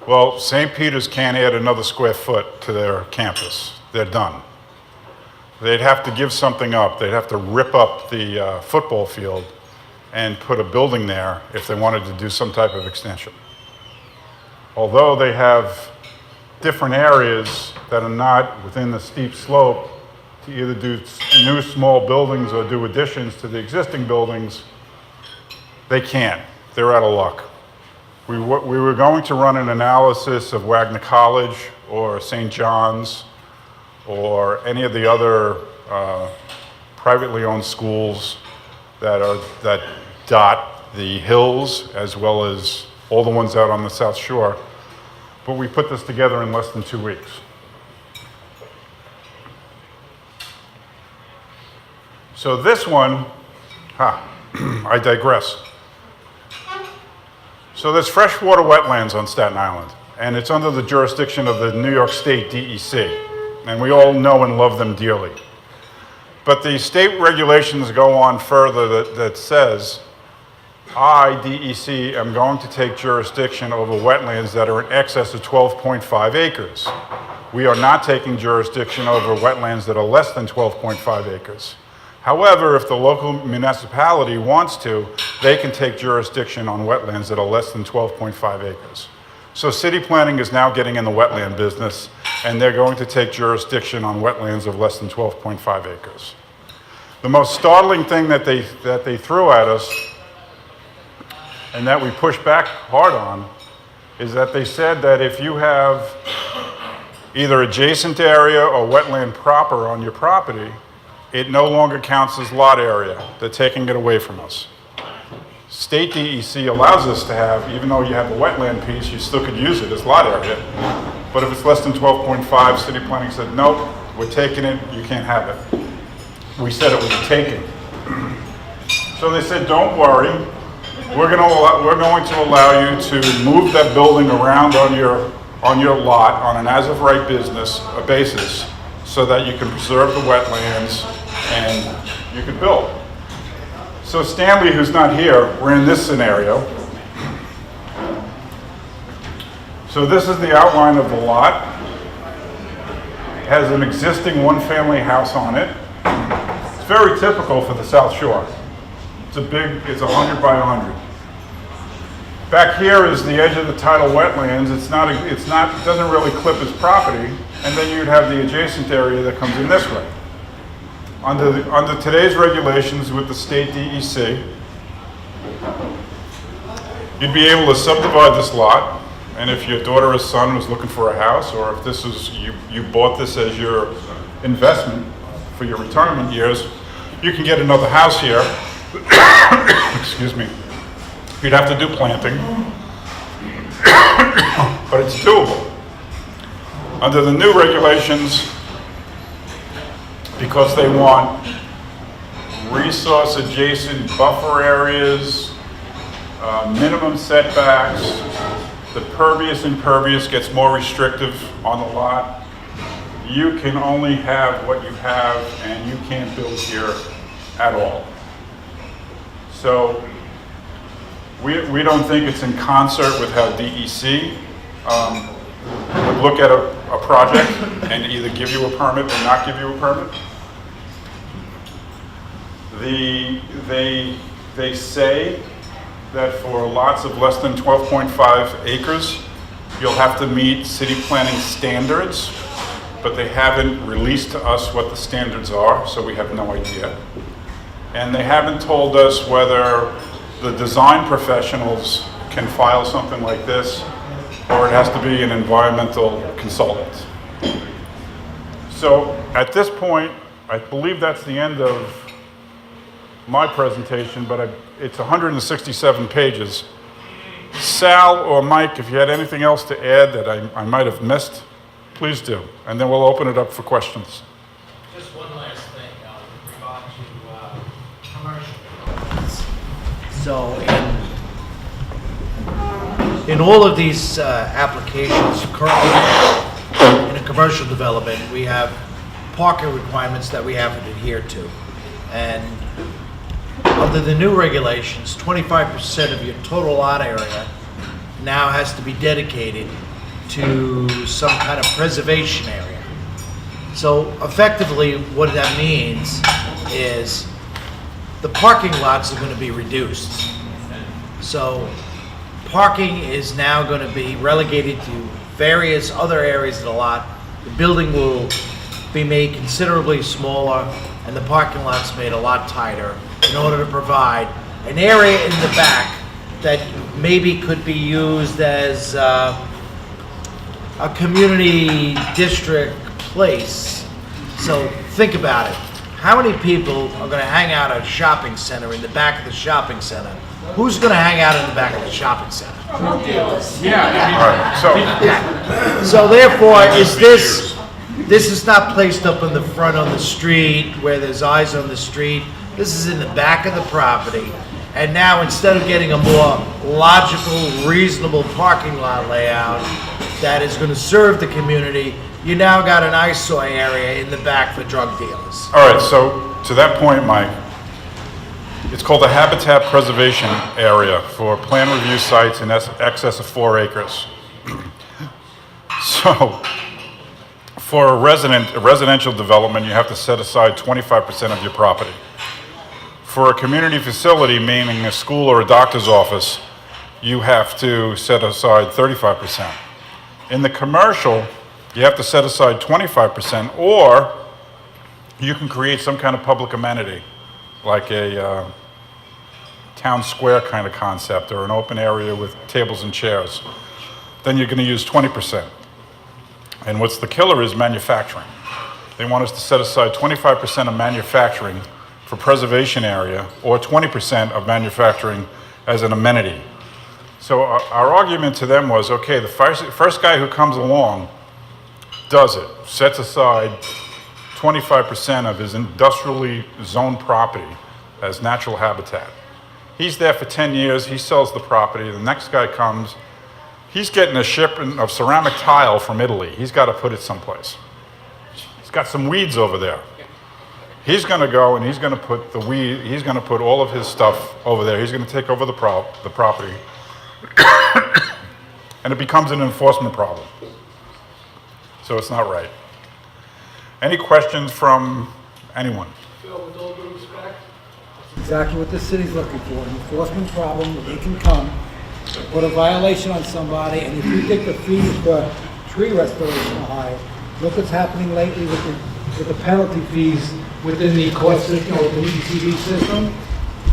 Well, St. Peter's can't add another square foot to their campus. They're done. They'd have to give something up. They'd have to rip up the football field and put a building there if they wanted to do some type of extension. Although they have different areas that are not within the steep slope to either do new small buildings or do additions to the existing buildings, they can't. They're out of luck. We were going to run an analysis of Wagner College or St. John's or any of the other privately owned schools that dot the hills, as well as all the ones out on the South Shore. But we put this together in less than 2 weeks. So this one, I digress. So there's freshwater wetlands on Staten Island, and it's under the jurisdiction of the New York State DEC, and we all know and love them dearly. But the state regulations go on further that says, I, DEC, am going to take jurisdiction over wetlands that are in excess of 12.5 acres. We are not taking jurisdiction over wetlands that are less than 12.5 acres. However, if the local municipality wants to, they can take jurisdiction on wetlands that are less than 12.5 acres. So city planning is now getting in the wetland business, and they're going to take jurisdiction on wetlands of less than 12.5 acres. The most startling thing that they threw at us, and that we pushed back hard on, is that they said that if you have either adjacent area or wetland proper on your property, it no longer counts as lot area. They're taking it away from us. State DEC allows us to have, even though you have a wetland piece, you still could use it as lot area. But if it's less than 12.5, city planning said, nope, we're taking it, you can't have it. We said it was taken. So they said, don't worry, we're going to allow you to move that building around on your lot on an as-of-right basis so that you can preserve the wetlands and you can build. So Stanley, who's not here, we're in this scenario. So this is the outline of the lot. It has an existing one-family house on it. It's very typical for the South Shore. It's 100 by 100. Back here is the edge of the tidal wetlands. It doesn't really clip his property, and then you'd have the adjacent area that comes in this way. Under today's regulations with the state DEC, you'd be able to subdivide this lot, and if your daughter or son was looking for a house, or if this was you bought this as your investment for your retirement years, you can get another house here. Excuse me. You'd have to do planting, but it's doable. Under the new regulations, because they want resource adjacent buffer areas, minimum setbacks, the pervious impervious gets more restrictive on the lot. You can only have what you have, and you can't build here at all. So we don't think it's in concert with how DEC would look at a project and either give you a permit or not give you a permit. They say that for lots of less than 12.5 acres, you'll have to meet city planning standards, but they haven't released to us what the standards are, so we have no idea. And they haven't told us whether the design professionals can file something like this, or it has to be an environmental consultant. So at this point, I believe that's the end of my presentation, but it's 167 pages. Sal or Mike, if you had anything else to add that I might have missed, please do. And then we'll open it up for questions. Just one last thing, with regard to commercial. So in all of these applications currently in a commercial development, we have parking requirements that we have to adhere to. And under the new regulations, 25% of your total lot area now has to be dedicated to some kind of preservation area. So effectively, what that means is the parking lots are going to be reduced. So parking is now going to be relegated to various other areas of the lot. The building will be made considerably smaller and the parking lot's made a lot tighter in order to provide an area in the back that maybe could be used as a community district place. So think about it. How many people are going to hang out at a shopping center in the back of the shopping center? Who's going to hang out in the back of the shopping center? All right, So therefore, this is not placed up in the front on the street where there's eyes on the street. This is in the back of the property. And now instead of getting a more logical, reasonable parking lot layout that is going to serve the community, you now got an eyesore area in the back for drug dealers. All right, so to that point, Mike, it's called the Habitat Preservation Area for plan review sites in excess of 4 acres. So, for a residential development, you have to set aside 25% of your property. For a community facility, meaning a school or a doctor's office, you have to set aside 35%. In the commercial, you have to set aside 25%, or you can create some kind of public amenity, like a town square kind of concept, or an open area with tables and chairs. Then you're going to use 20%. And what's the killer is manufacturing. They want us to set aside 25% of manufacturing for preservation area, or 20% of manufacturing as an amenity. So our argument to them was, okay, the first guy who comes along does it, sets aside 25% of his industrially zoned property as natural habitat. He's there for 10 years, he sells the property, the next guy comes, he's getting a shipment of ceramic tile from Italy. He's got to put it someplace. He's got some weeds over there. He's going to go and he's going to put he's going to put all of his stuff over there. He's going to take over the property. And it becomes an enforcement problem. So it's not right. Any questions from anyone? Phil, with all due respect, Exactly what the city's looking for, an enforcement problem, where they can come, put a violation on somebody, and if you think the fees for tree restoration are high, look what's happening lately with the penalty fees within the court system, with the ETV system.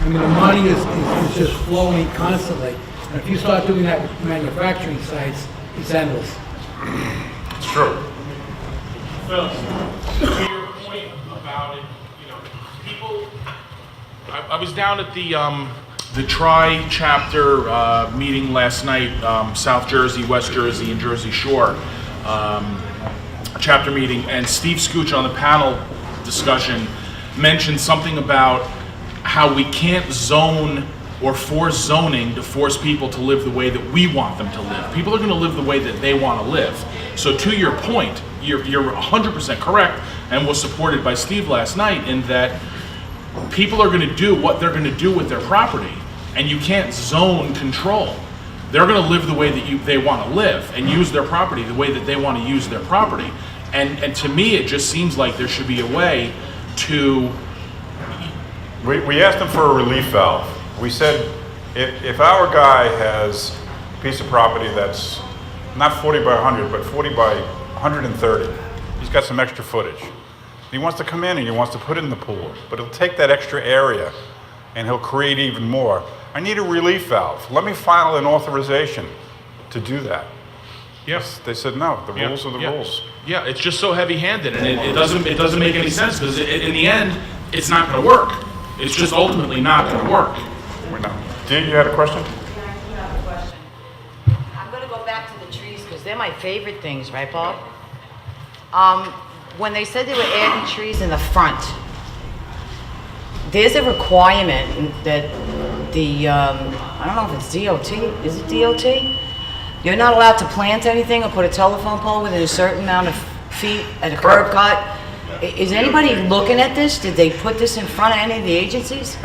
I mean, the money is just flowing constantly. And if you start doing that with manufacturing sites, it's endless. It's true. Phil, to your point about it, people, I was down at the tri-chapter meeting last night, South Jersey, West Jersey, and Jersey Shore chapter meeting, and Steve Scooch on the panel discussion mentioned something about how we can't zone or force zoning to force people to live the way that we want them to live. People are going to live the way that they want to live. So to your point, you're 100% correct, and was supported by Steve last night, in that people are going to do what they're going to do with their property, and you can't zone control. They're going to live the way that they want to live and use their property the way that they want to use their property. And to me, it just seems like there should be a way to... We asked them for a relief valve. We said, if our guy has a piece of property that's not 40 by 100, but 40 by 130, he's got some extra footage. He wants to come in and he wants to put it in the pool, but he'll take that extra area and he'll create even more. I need a relief valve. Let me file an authorization to do that. Yes, they said no. The rules are the rules. Yeah, it's just so heavy-handed, and it doesn't make any sense, because in the end, it's not going to work. It's just ultimately not gonna work. We're not. Dee, you had a question? I'm gonna go back to the trees, because they're my favorite things, right, Bob? When they said they were adding trees in the front, there's a requirement that the, I don't know if it's DOT, is it DOT? You're not allowed to plant anything or put a telephone pole within a certain amount of feet at a curb cut. Is anybody looking at this? Did they put this in front of any of the agencies?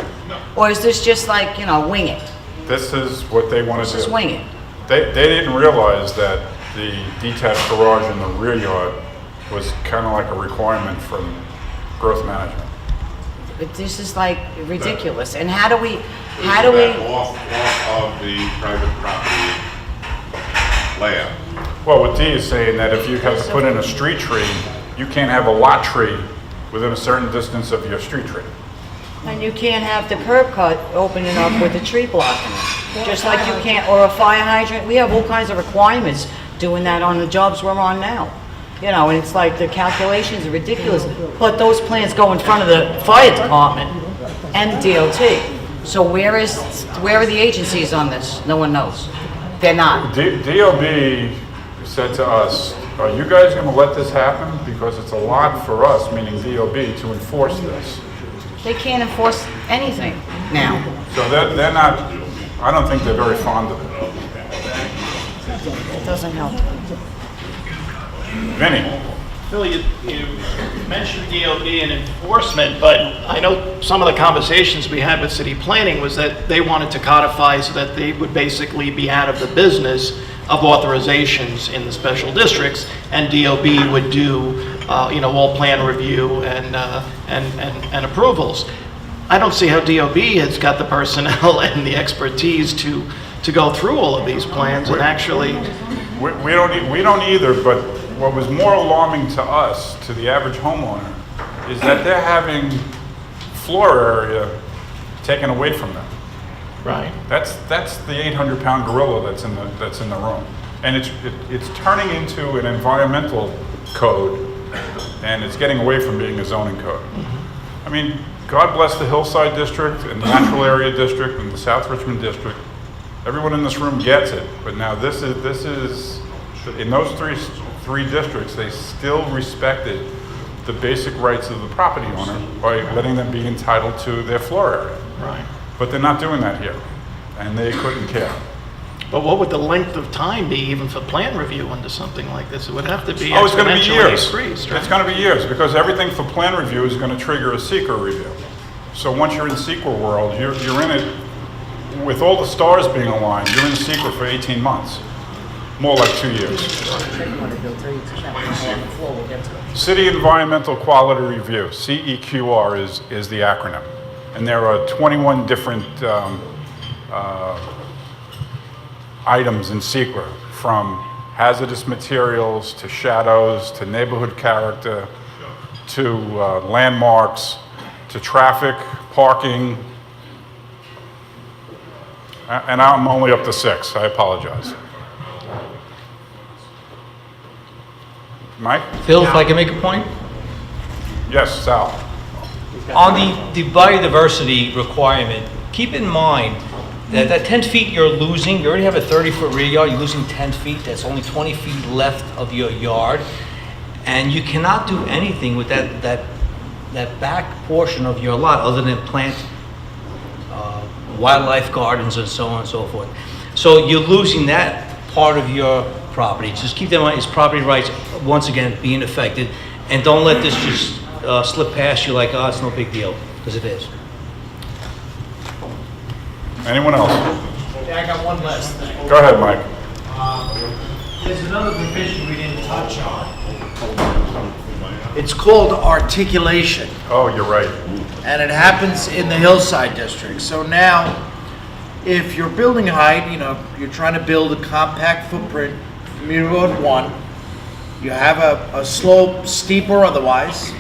Or is this just like, you know, wing it? This is what they want to do. Just wing it? They didn't realize that the detached garage in the rear yard was kind of like a requirement from growth management. But this is like ridiculous. And how do we, Off of the private property layout. Well, what Dee is saying that if you have to put in a street tree, you can't have a lot tree within a certain distance of your street tree. and you can't have the curb cut opening up with a tree blocking it. Just like you can't, or a fire hydrant. We have all kinds of requirements doing that on the jobs we're on now. You know, and it's like the calculations are ridiculous. But those plans go in front of the fire department and DOT. So where are the agencies on this? No one knows. They're not. DOB said to us, are you guys going to let this happen? Because it's a lot for us, meaning DOB, to enforce this. They can't enforce anything now. So they're not, I don't think they're very fond of it. It doesn't help. Vinny? Phil, you mentioned DOB and enforcement, but I know some of the conversations we had with city planning was that they wanted to codify so that they would basically be out of the business of authorizations in the special districts, and DOB would do, all plan review and approvals. I don't see how DOB has got the personnel and the expertise to go through all of these plans and actually. We don't either, but what was more alarming to us, to the average homeowner, is that they're having floor area taken away from them. Right. That's the 800-pound gorilla that's in the room, and it's turning into an environmental code, and it's getting away from being a zoning code. I mean, God bless the Hillside District and the Natural Area District and the South Richmond District. Everyone in this room gets it, but now this is in those three districts, they still respected the basic rights of the property owner by letting them be entitled to their floor area. Right. But they're not doing that here, and they couldn't care. But what would the length of time be even for plan review under something like this? It would have to be It's going to be exponentially years. increased, right? It's going to be years, because everything for plan review is going to trigger a seeker review. So once you're in seeker world, you're in it, with all the stars being aligned, you're in seeker for 18 months. More like 2 years. City Environmental Quality Review, CEQR is the acronym. And there are 21 different items in SEQR, from hazardous materials to shadows to neighborhood character to landmarks to traffic, parking. And I'm only up to 6, I apologize. Mike? Phil, if I can make a point? Yes, Sal. On the biodiversity requirement, keep in mind that 10 feet you're losing, you already have a 30-foot rear yard, you're losing 10 feet, that's only 20 feet left of your yard, and you cannot do anything with that back portion of your lot other than plant wildlife gardens and so on and so forth. So you're losing that part of your property. Just keep that in mind, it's property rights, once again, being affected, and don't let this just slip past you like, oh, it's no big deal, because it is. Anyone else? Yeah, I got one last thing. Go ahead, Mike. There's another provision we didn't touch on. It's called articulation, Oh, you're right. and it happens in the Hillside District. So now, if your building height, you're trying to build a compact footprint, Community Road 1, you have a slope, steep or otherwise,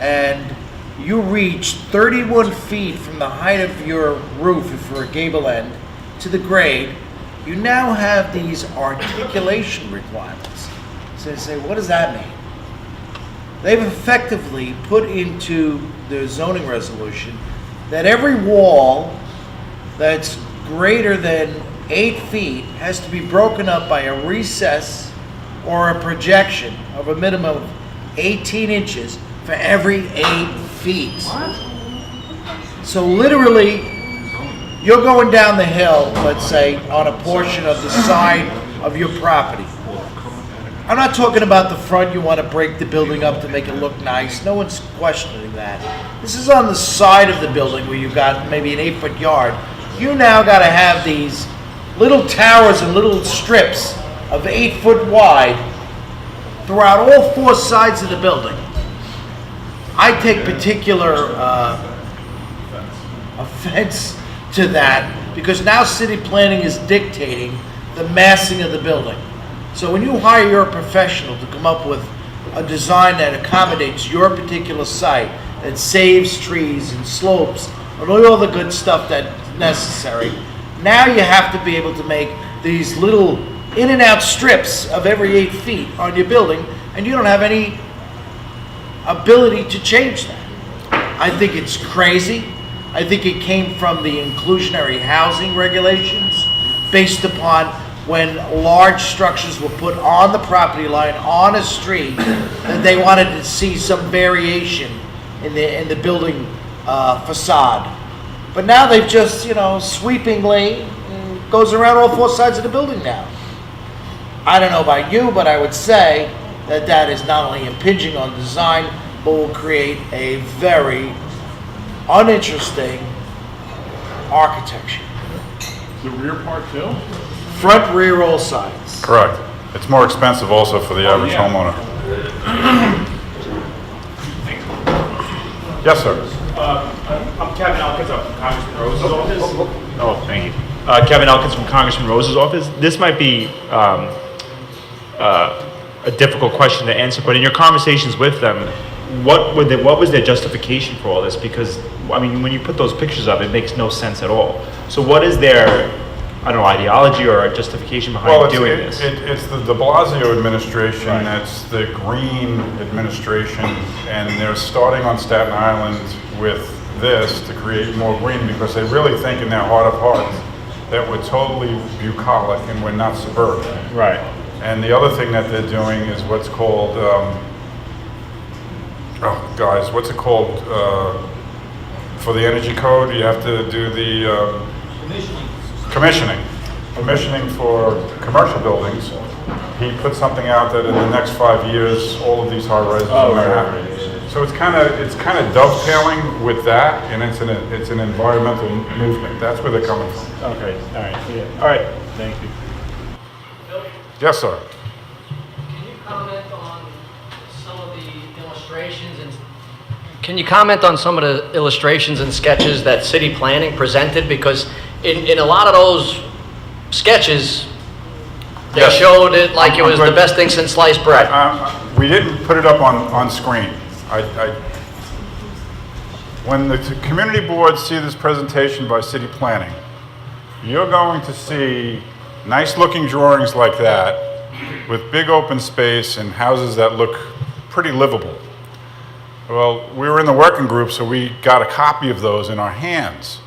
and you reach 31 feet from the height of your roof, if you're a gable end, to the grade, you now have these articulation requirements. So you say, what does that mean? They've effectively put into the zoning resolution that every wall that's greater than 8 feet has to be broken up by a recess or a projection of a minimum of 18 inches for every 8 feet. So literally, you're going down the hill, let's say, on a portion of the side of your property. I'm not talking about the front, you want to break the building up to make it look nice. No one's questioning that. This is on the side of the building where you've got maybe an 8-foot yard. You now got to have these little towers and little strips of 8 foot wide throughout all 4 sides of the building. I take particular offense to that because now city planning is dictating the massing of the building. So when you hire your professional to come up with a design that accommodates your particular site, that saves trees and slopes and all the good stuff that's necessary, now you have to be able to make these little in and out strips of every 8 feet on your building, and you don't have any ability to change that. I think it's crazy. I think it came from the inclusionary housing regulations based upon when large structures were put on the property line on a street that they wanted to see some variation in the building facade. But now they've just, sweepingly goes around all 4 sides of the building now. I don't know about you, but I would say that that is not only impinging on design, but will create a very uninteresting architecture. The rear part too? Front, rear, all sides. Correct. It's more expensive also for the average homeowner. Yes, sir. I'm Kevin Elkins. I'm from Congressman Rose's office. Oh, thank you. Kevin Elkins from Congressman Rose's office. This might be a difficult question to answer, but in your conversations with them, what was their justification for all this? Because, I mean, when you put those pictures up, it makes no sense at all. So what is their, I don't know, ideology or justification behind doing this? It's the de Blasio administration, that's the Green administration, and they're starting on Staten Island with this to create more green because they really think in their heart of hearts that we're totally bucolic and we're not suburban. Right. And the other thing that they're doing is what's called, what's it called? For the energy code, you have to do the commissioning for commercial buildings. He put something out that in the next 5 years, all of these high-rises are going to happen. So it's kind of dovetailing with that, and it's an environmental movement. That's where they're coming from. Okay. All right. Yeah. All right. Thank you. Yes, sir. Can you comment on some of the illustrations and Can you comment on some of the illustrations and sketches that city planning presented? Because in a lot of those sketches, they showed it like it was the best thing since sliced bread. We didn't put it up on screen. When the community boards see this presentation by city planning, you're going to see nice looking drawings like that with big open space and houses that look pretty livable. Well, we were in the working group, so we got a copy of those in our hands.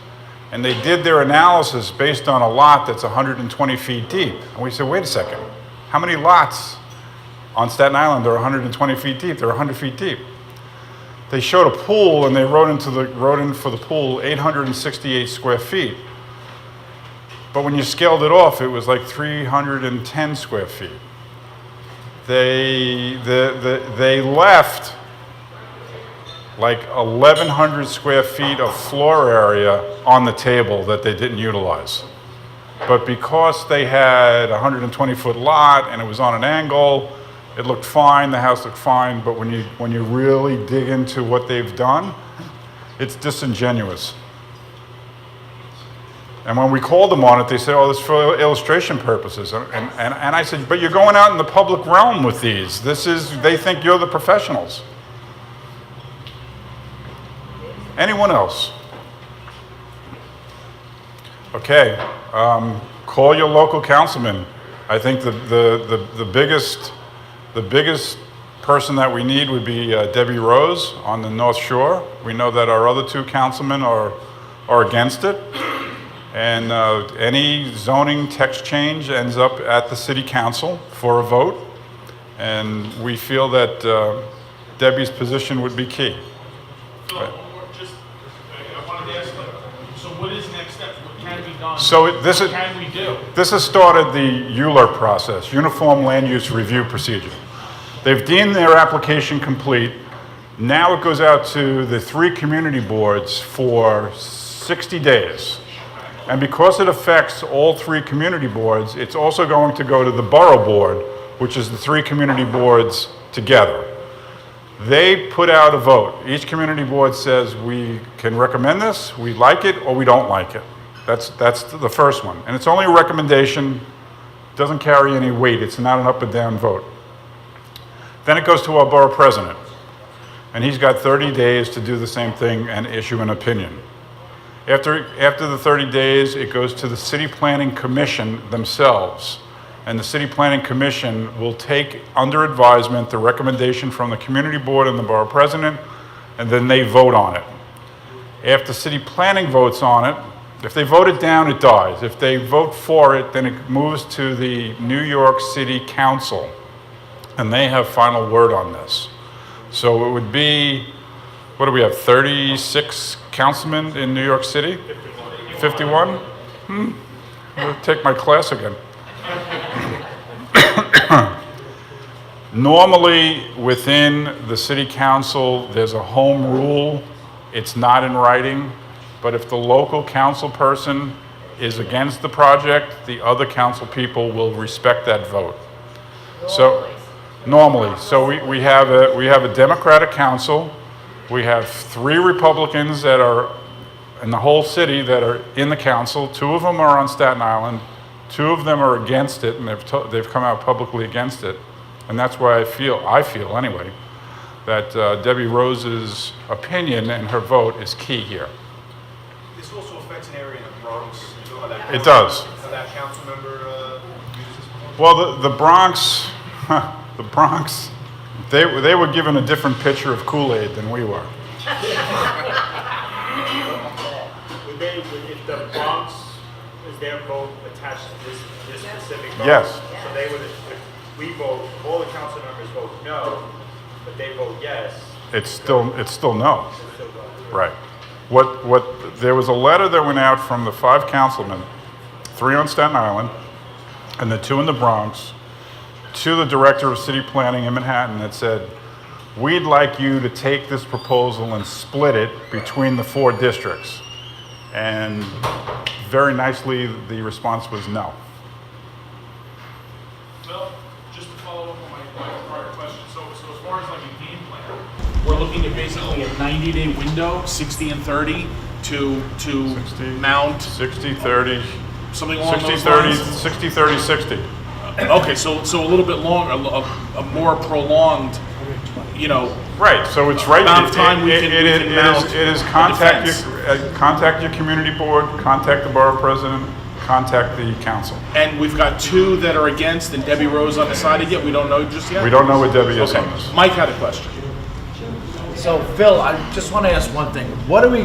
And they did their analysis based on a lot that's 120 feet deep. And we said, wait a second, how many lots on Staten Island are 120 feet deep? They're 100 feet deep. They showed a pool, and they wrote in for the pool 868 square feet. But when you scaled it off, it was like 310 square feet. They left like 1,100 square feet of floor area on the table that they didn't utilize. But because they had a 120-foot lot and it was on an angle, it looked fine, the house looked fine, but when you really dig into what they've done, it's disingenuous. And when we called them on it, they said, oh, this is for illustration purposes. And I said, but you're going out in the public realm with these. They think you're the professionals. Anyone else? Okay, call your local councilman. I think the biggest person that we need would be Debbie Rose on the North Shore. We know that our other two councilmen are are against it. And any zoning text change ends up at the city council for a vote. And we feel that Debbie's position would be key. So, I wanted to ask, so what is next steps? What can be done? So What can we do? This has started the ULURP process, Uniform Land Use Review Procedure. They've deemed their application complete. Now it goes out to the 3 community boards for 60 days. And because it affects all 3 community boards, it's also going to go to the borough board, which is the 3 community boards together. They put out a vote. Each community board says, we can recommend this, we like it, or we don't like it. That's the first one. And it's only a recommendation, doesn't carry any weight. It's not an up and down vote. Then it goes to our borough president. And he's got 30 days to do the same thing and issue an opinion. After the 30 days, it goes to the City Planning Commission themselves. And the City Planning Commission will take under advisement the recommendation from the community board and the borough president, and then they vote on it. After City Planning votes on it, if they vote it down, it dies. If they vote for it, then it moves to the New York City Council, and they have final word on this. So it would be, what do we have, 36 councilmen in New York City? 51? I'll take my class again. Normally, within the city council, there's a home rule. It's not in writing, but if the local council person is against the project, the other council people will respect that vote. So, normally, so we have a Democratic council. We have 3 Republicans that are in the whole city that are in the council. 2 of them are on Staten Island. 2 of them are against it, and they've come out publicly against it. And that's why I feel anyway, that Debbie Rose's opinion and her vote is key here. This also affects an area in the Bronx. You know how that It does. How that council member uses. Well, the Bronx, the Bronx, they were given a different picture of Kool-Aid than we were. If the Bronx, is their vote attached to this specific vote? Yes. So they would, if we vote, all the council members vote no, but they vote yes. It's still no. Right. There was a letter that went out from the 5 councilmen, 3 on Staten Island, and the 2 in the Bronx, to the director of city planning in Manhattan that said, we'd like you to take this proposal and split it between the 4 districts. And very nicely, the response was no. Well, just to follow up on my prior question, so as far as like a game plan, we're looking at basically a 90-day window, 60 and 30, to mount 60, 30, something along 60, those 30, lines. 60, 30, 60. Okay, so a little bit longer, a more prolonged, Right, so it's right. amount of time we can mount it is a contact your community board, contact the borough president, contact the council. And we've got 2 that are against, and Debbie Rose undecided yet. We don't know just yet. We don't know what Debbie is on Okay. this. Mike had a question. So Phil, I just want to ask one thing. What are we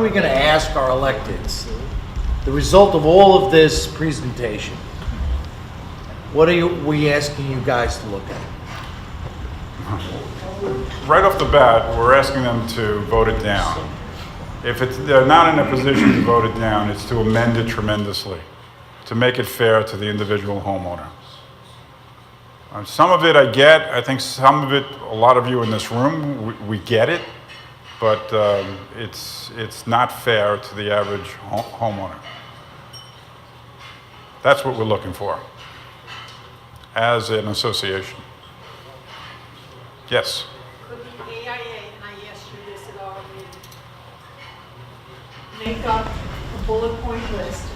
going to ask our electeds? The result of all of this presentation. What are we asking you guys to look at? Right off the bat, we're asking them to vote it down. If they're not in a position to vote it down, it's to amend it tremendously, to make it fair to the individual homeowner. Some of it I get. I think some of it, a lot of you in this room, we get it, but it's not fair to the average homeowner. That's what we're looking for as an association. Yes. Could the AIA, and I asked you this at our meeting, make up a bullet point list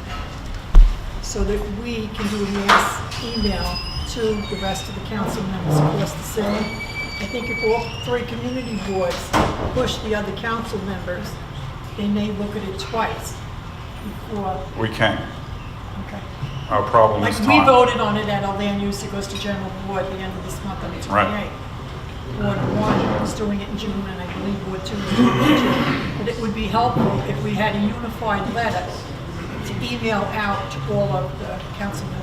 so that we can do a mass email to the rest of the council members across the city? I think if all 3 community boards push the other council members, they may look at it twice before. We can. Okay. Our problem Like is we time. voted on it at our land use, it goes to general board at the end of this month on the 28th. Right. Ward 1 is doing it in June, and I believe Ward 2 is doing it in June. But would be helpful if we had a unified letter to email out to all of the council members.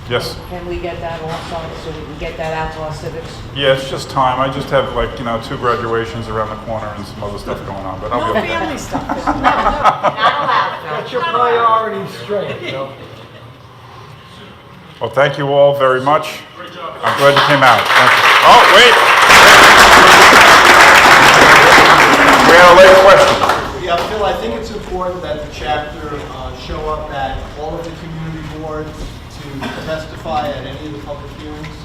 Yes. Can we get that also, so we can get that out to our civics? Yeah, it's just time. I just have like, 2 graduations around the corner and some other stuff going on, but I'll No be okay. family stuff. Get your priorities straight, Bill. Well, thank you all very much. I'm glad you came out. Thank you. Oh, wait. We had a late question. Yeah, Phil, I think it's important that the chapter show up at all of the community boards to testify at any of the public hearings.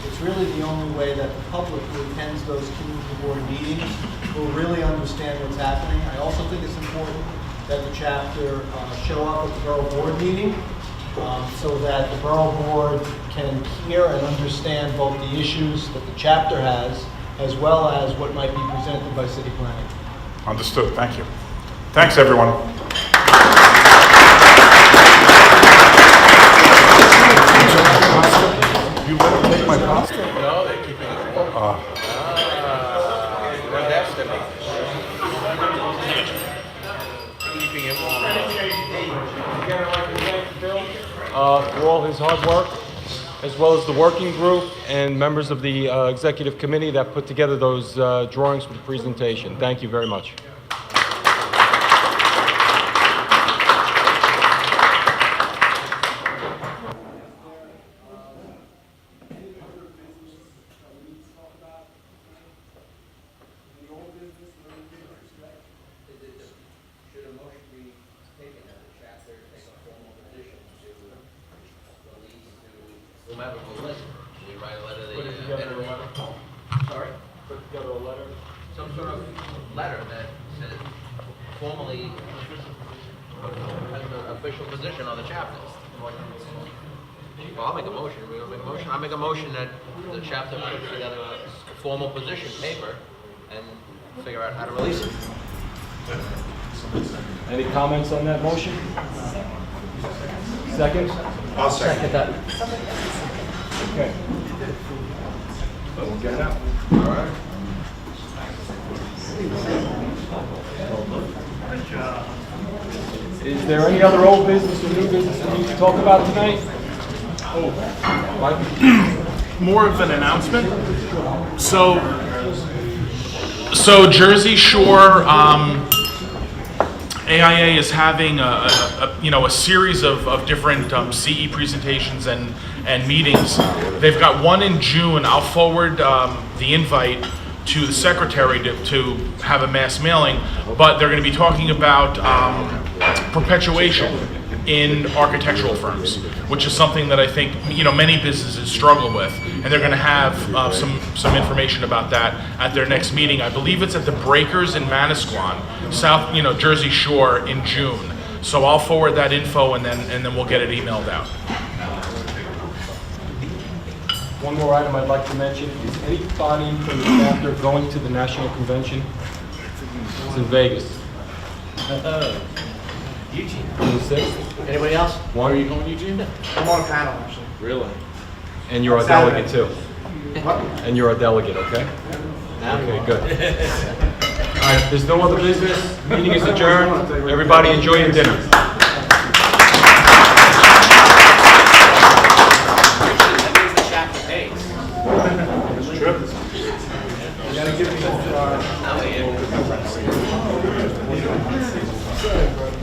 It's really the only way that the public who attends those community board meetings will really understand what's happening. I also think it's important that the chapter show up at the borough board meeting so that the borough board can hear and understand both the issues that the chapter has as well as what might be presented by city planning. Understood. Thank you. Thanks, everyone. You let them take my pasta? No, they're keeping it warm. We're destiny. Keeping it warm. For all his hard work, as well as the working group and members of the executive committee that put together those drawings for the presentation. Thank you very much. Whomever will listen. We write a letter to the editor. Sorry? Put together a letter. Some sort of letter that formally has an official position on the chapter. Well, I'll make a motion. We'll make a motion. I'll make a motion that the chapter puts together a formal position paper and figure out how to release it. Any comments on that motion? Second? I'll second that. Okay. So we'll get it out. All right. Is there any other old business or new business we need to talk about tonight? More of an announcement. So Jersey Shore AIA is having a series of different CE presentations and meetings. They've got one in June. I'll forward the invite to the secretary to have a mass mailing, but they're going to be talking about perpetuation in architectural firms, which is something that I think many businesses struggle with, and they're going to have some information about that at their next meeting. I believe it's at the Breakers in Manasquan, South Jersey Shore, in June. So I'll forward that info and then we'll get it emailed out. One more item I'd like to mention. Is anybody from the chapter going to the national convention? It's in Vegas. Eugene. On the 6th. Anybody else? One? Are you going, Eugene? I'm on a panel, actually. Really? And you're a delegate too? And you're a delegate, okay? Okay, good. All right, if there's no other business, meeting is adjourned. Everybody enjoy your dinner.